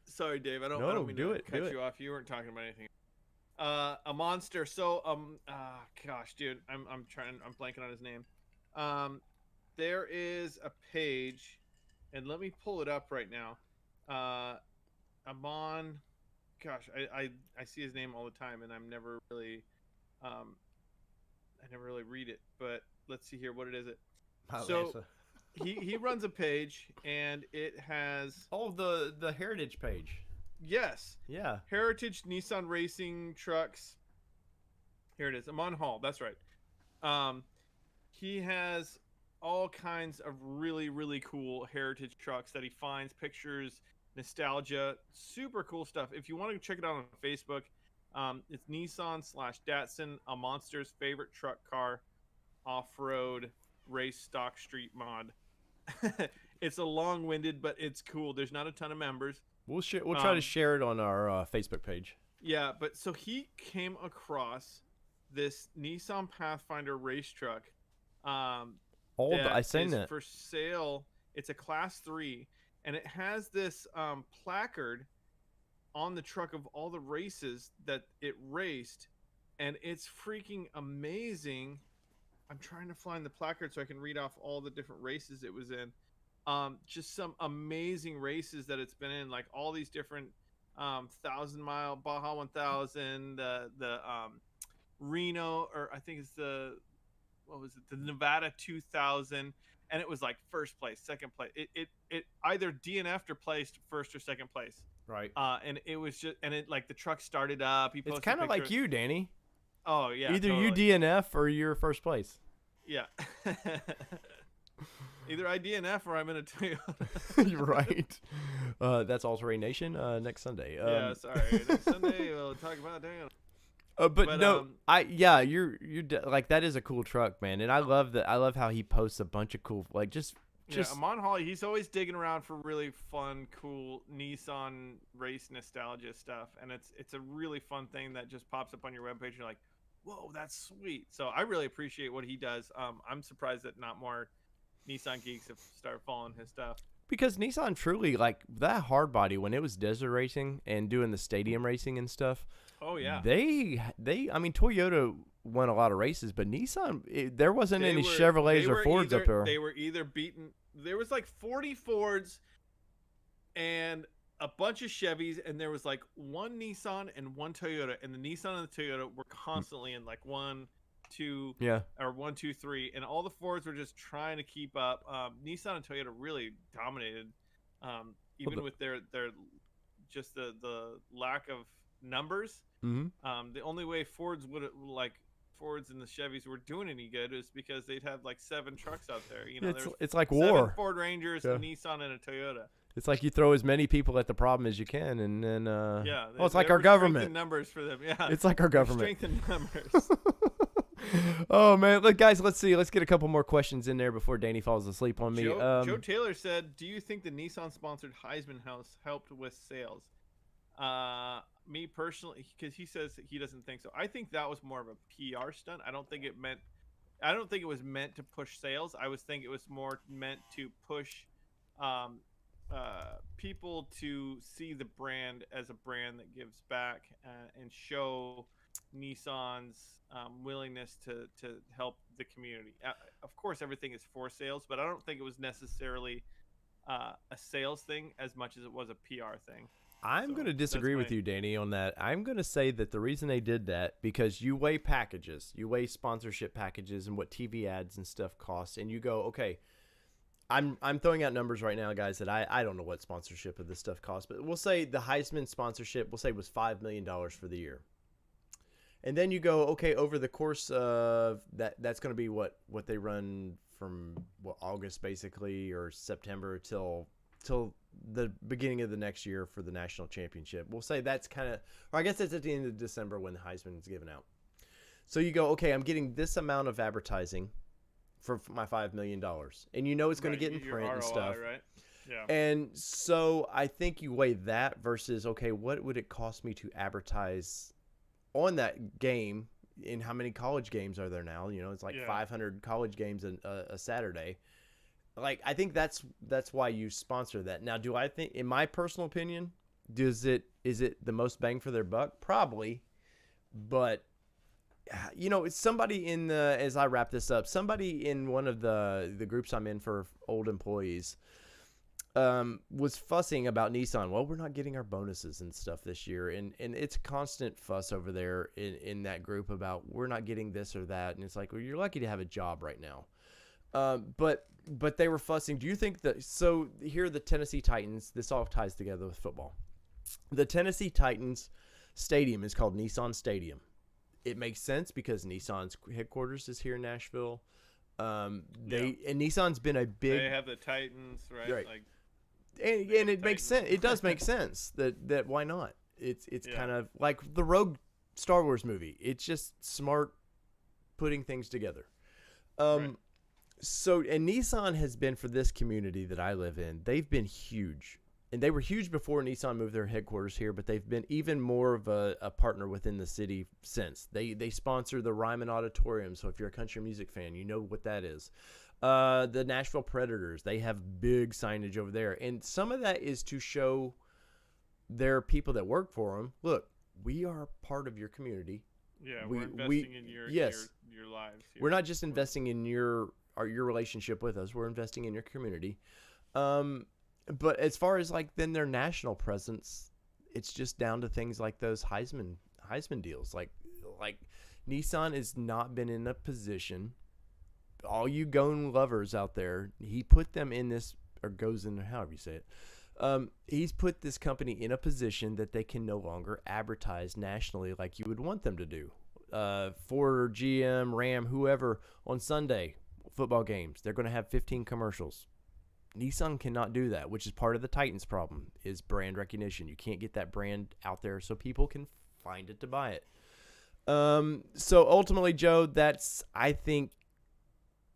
Sorry, Dave. I don't mean to cut you off. You weren't talking about anything. A monster. So gosh, dude, I'm blanking on his name. There is a page, and let me pull it up right now. Amon, gosh, I see his name all the time, and I'm never really, I never really read it. But let's see here. What it is it? So. He runs a page, and it has the heritage page. Yes. Yeah. Heritage Nissan Racing Trucks. Here it is. Amon Hall. That's right. He has all kinds of really, really cool heritage trucks that he finds, pictures, nostalgia, super cool stuff. If you want to check it out on Facebook, it's Nissan/Datsun, a monster's favorite truck car, off-road race stock street mod. it's a long-winded, but it's cool. There's not a ton of members. We'll try to share it on our Facebook page. Yeah, but so he came across this Nissan Pathfinder race truck. I seen that for sale. It's a Class 3, and it has this placard on the truck of all the races that it raced, and it's freaking amazing. I'm trying to find the placard so I can read off all the different races it was in. Just some amazing races that it's been in, like all these different 1,000-mile Baja 1000, the Reno, or I think it's the Nevada 2000, and it was like first place, second place. It either DNF'd or placed first or second place. Right. And it was just, and it like the truck started up. It's kind of like you, Danny. Oh yeah. Either totally. you DNF or you're first place. Yeah. Either I DNF or I'm in a Toyota. You're right. That's All Terrain Nation next Sunday. Yeah, sorry. Next Sunday we'll talk about Toyota. But no, you're like, that is a cool truck, man, and I love that. I love how he posts a bunch of cool, like just Amon Hawley. He's always digging around for really fun, cool Nissan race nostalgia stuff, and it's a really fun thing that just pops up on your webpage. You're like, whoa, that's sweet. So I really appreciate what he does. I'm surprised that not more Nissan geeks have started following his stuff. Because Nissan truly, like, that hard body when it was desert racing and doing the stadium racing and stuff. Oh yeah. I mean, Toyota won a lot of races, but Nissan, there wasn't any Chevrolets or Fords up there. They were either beaten. There was like 40 Fords and a bunch of Chevys, and there was like one Nissan and one Toyota, and the Nissan and the Toyota were constantly in like 1, 2, or 1, 2, 3, and all the Fords were just trying to keep up. Nissan and Toyota really dominated, even with their just the lack of numbers. Mm-hmm. The only way Fords and the Chevys were doing any good is because they'd have like 7 trucks out there. You know, it's like 7 war. Ford Rangers, a Nissan, and a Toyota. It's like you throw as many people at the problem as you can, and then it's like our were government. Numbers for them, yeah. It's like our government. Strengthen numbers. Oh man, look, guys, let's get a couple more questions in there before Danny falls asleep on me. Joe Taylor said, "Do you think the Nissan-sponsored Heisman House helped with sales?" Me personally, because he says he doesn't think so. I think that was more of a PR stunt. I don't think it was meant to push sales. I think it was more meant to push people to see the brand as a brand that gives back and show Nissan's willingness to help the community. Of course, everything is for sales, but I don't think it was necessarily a sales thing as much as it was a PR thing. I'm going to disagree with you, Danny, on that. I'm going to say that the reason they did that, because you weigh packages, you weigh sponsorship packages and what TV ads and stuff cost, and you go, okay, I'm throwing out numbers right now, guys, that I don't know what sponsorship of this stuff costs, but we'll say the Heisman sponsorship, we'll say was $5 million for the year. And then you go, okay, over the course of that's going to be what they run from August basically, or September till the beginning of the next year for the national championship. We'll say that's kind of, or I guess that's at the end of December when the Heisman is given out. So you go, okay, I'm getting this amount of advertising for my $5 million, and you know it's going to get in print ROI, and stuff. Right? Yeah. And so I think you weigh that versus, okay, what would it cost me to advertise on that game? And how many college games are there now? You know, it's like 500 college games a Saturday. Like, I think that's why you sponsor that. Now, do I think, in my personal opinion, is it the most bang for their buck? Probably, but you know, it's somebody in the, as I wrap this up, somebody in one of the groups I'm in for old employees was fussing about Nissan. Well, we're not getting our bonuses and stuff this year, and it's a constant fuss over there in that group about we're not getting this or that, and it's like, well, you're lucky to have a job right now. But they were fussing. Do you think that, so here are the Tennessee Titans, this all ties together with football. The Tennessee Titans stadium is called Nissan Stadium. It makes sense because Nissan's headquarters is here in Nashville. And Nissan's been a big, they have the Titans, right? Like, and it makes sense. It does make sense that why not? It's kind of like the Rogue Star Wars movie. It's just smart putting things together. Right. So, and Nissan has been, for this community that I live in, they've been huge. And they were huge before Nissan moved their headquarters here, but they've been even more of a partner within the city since. They sponsor the Ryman Auditorium, so if you're a country music fan, you know what that is. The Nashville Predators, they have big signage over there. And some of that is to show their people that work for them, look, we are part of your community. Yeah, we're investing in your lives. We're not just investing in your relationship with us. We're investing in your community. But as far as like then their national presence, it's just down to things like those Heisman deals. Like Nissan has not been in a position. All you Gone lovers out there, he put them in this, or goes in, however you say it. He's put this company in a position that they can no longer advertise nationally like you would want them to do. Ford, GM, Ram, whoever on Sunday football games, they're going to have 15 commercials. Nissan cannot do that, which is part of the Titans problem, is brand recognition. You can't get that brand out there so people can find it to buy it. So ultimately, Joe, that's, I think,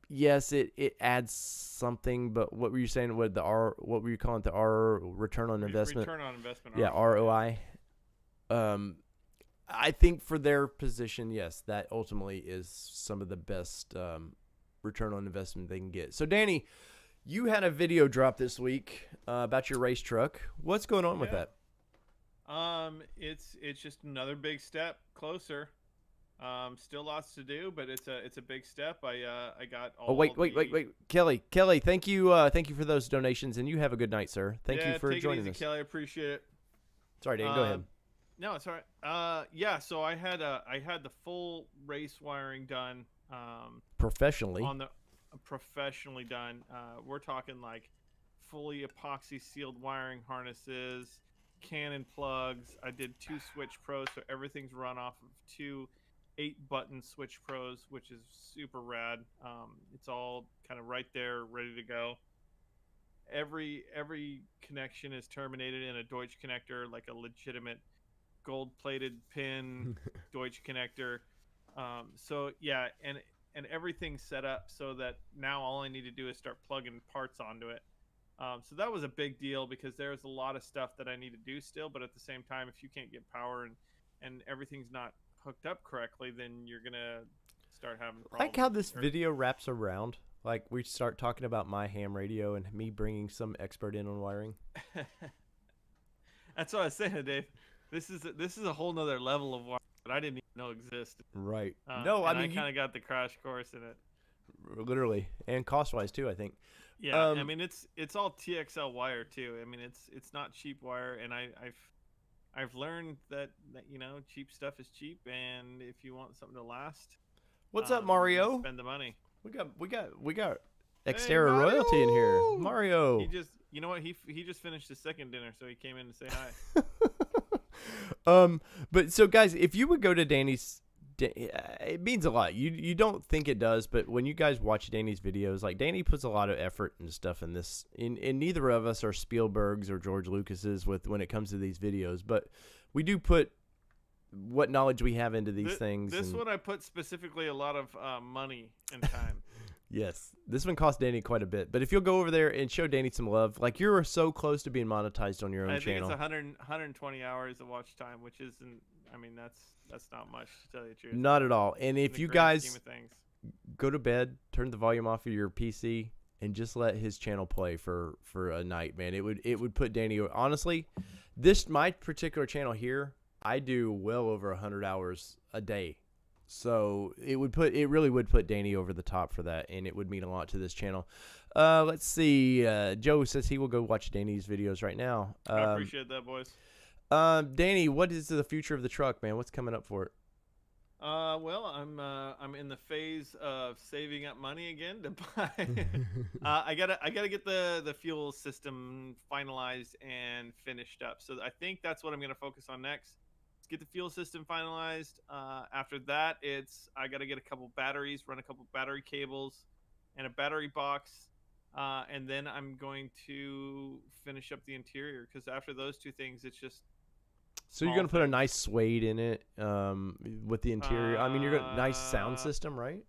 yes, it adds something, but what were you saying with what were you calling it, the R, return on investment? Return on investment. Yeah, ROI. I think for their position, yes, that ultimately is some of the best return on investment they can get. So, Danny, you had a video drop this week about your race truck. What's going on with that? It's just another big step closer. Still lots to do, but it's a big step. I got all. Oh, wait, Kelly, thank you for those donations, and you have a good night, sir. Thank you for joining us. Kelly, I appreciate it. Sorry, Dan, go ahead. No, it's all right. Yeah, so I had the full race wiring done. Professionally. Professionally done. We're talking like fully epoxy sealed wiring harnesses, Canon plugs. I did 2 Switch Pros, so everything's run off of 2 8-button Switch Pros, which is super rad. It's all kind of right there, ready to go. Every connection is terminated in a Deutsch connector, like a legitimate gold-plated pin Deutsch connector. So yeah, and everything's set up so that now all I need to do is start plugging parts onto it. So that was a big deal because there's a lot of stuff that I need to do still, but at the same time, if you can't get power and everything's not hooked up correctly, then you're gonna start having problems. I like how this video wraps around. Like we start talking about my ham radio and me bringing some expert in on wiring. That's what I was saying, Dave. This is a whole nother level of wiring that I didn't even know existed. Right. No, I mean I kind of got the crash course in it. Literally, and cost-wise too, I think. Yeah, I mean it's all TXL wire too. I mean it's not cheap wire, and I've learned that you know cheap stuff is cheap, and if you want something to last, what's up, Mario? Spend the money. We got Xterra royalty in here, Mario. He just, you know what? He just finished his second dinner, so he came in to say hi. But so guys, if you would go to Danny's, it means a lot. You don't think it does, but when you guys watch Danny's videos, like Danny puts a lot of effort and stuff in this. And neither of us are Spielbergs or George Lucases when it comes to these videos, but we do put what knowledge we have into these things. This one I put specifically a lot of money and time. Yes, this one cost Danny quite a bit, but if you'll go over there and show Danny some love, like you're so close to being monetized on your own channel. I think it's 120 hours of watch time, which isn't. I mean, that's not much, to tell you the truth. Not at all. And if you guys go to bed, turn the volume off of your PC, and just let his channel play for a night, man, it would put Danny. Honestly, my particular channel here, I do well over 100 hours a day. So it really would put Danny over the top for that, and it would mean a lot to this channel. Let's see. Joe says he will go watch Danny's videos right now. I appreciate that, boys. Danny, what is the future of the truck, man? What's coming up for it? Well, I'm in the phase of saving up money again to buy. I gotta get the fuel system finalized and finished up. So I think that's what I'm gonna focus on next. Get the fuel system finalized. After that, I got to get a couple batteries, run a couple battery cables, and a battery box, and then I'm going to finish up the interior. Because after those 2 things, it's just. So you're gonna put a nice suede in it, with the interior. I mean, you're gonna nice sound system, right?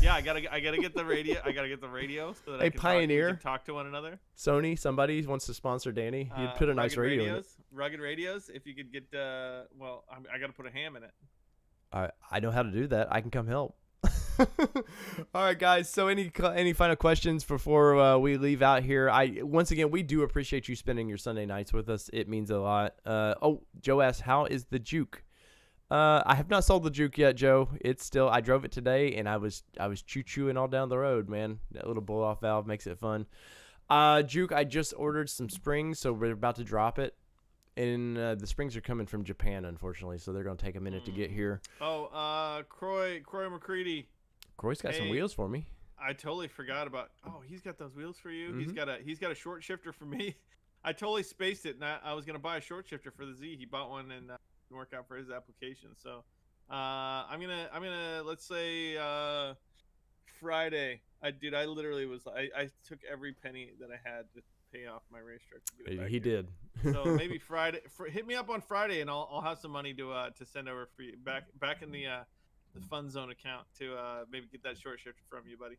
Yeah, I gotta get the radio. I gotta get the radio so that Hey, I can Pioneer. talk to one another. Sony, somebody wants to sponsor Danny. You'd put a nice radio in it. Rugged radios. If you could get, well, I gotta put a ham in it. I know how to do that. I can come help. All right, guys. So any final questions before we leave out here? Once again, we do appreciate you spending your Sunday nights with us. It means a lot. Joe asked, how is the Juke? I have not sold the Juke yet, Joe. It's still. I drove it today, and I was choo-chooing all down the road, man. That little blow-off valve makes it fun. Juke, I just ordered some springs, so we're about to drop it. And the springs are coming from Japan, unfortunately, so they're going to take a minute to get here. Oh, Croy McCready. Croy's got some wheels for me. I totally forgot about. Oh, he's got those wheels for you. Mm-hmm. He's got a short shifter for me. I totally spaced it, and I was gonna buy a short shifter for the Z. He bought one and didn't work out for his application. So I'm gonna let's say Friday. I literally was. I took every penny that I had to pay off my race truck to get it back He here. did. So maybe Friday. Hit me up on Friday, and I'll have some money to send over for you back in the Fun Zone account to maybe get that short shifter from you, buddy.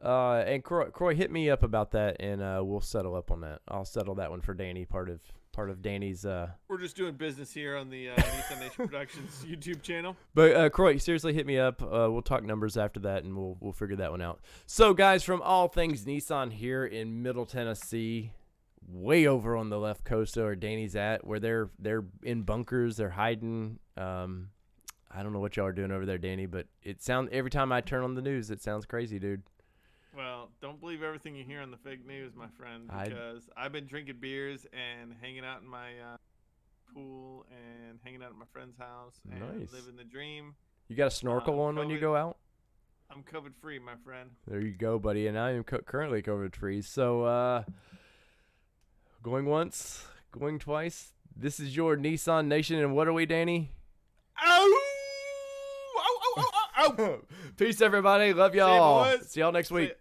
And Croy, hit me up about that, and we'll settle up on that. I'll settle that one for Danny. Part of Danny's. We're just doing business here on the Nissan Nation Productions YouTube channel. But Croy, seriously, hit me up. We'll talk numbers after that, and we'll figure that one out. So, guys, from all things Nissan here in Middle Tennessee, way over on the left coast where Danny's at, where they're in bunkers, they're hiding. I don't know what y'all are doing over there, Danny, but every time I turn on the news, it sounds crazy, dude. Well, don't believe everything you hear on the fake news, my friend, because I've been drinking beers and hanging out in my pool and hanging out at my friend's house and living the dream. You got a snorkel on when you go out? I'm COVID-free, my friend. There you go, buddy. And I am currently COVID-free. So, going once, going twice. This is your Nissan Nation, and what are we, Danny? Ow! Peace, everybody. Love y'all. See y'all next week.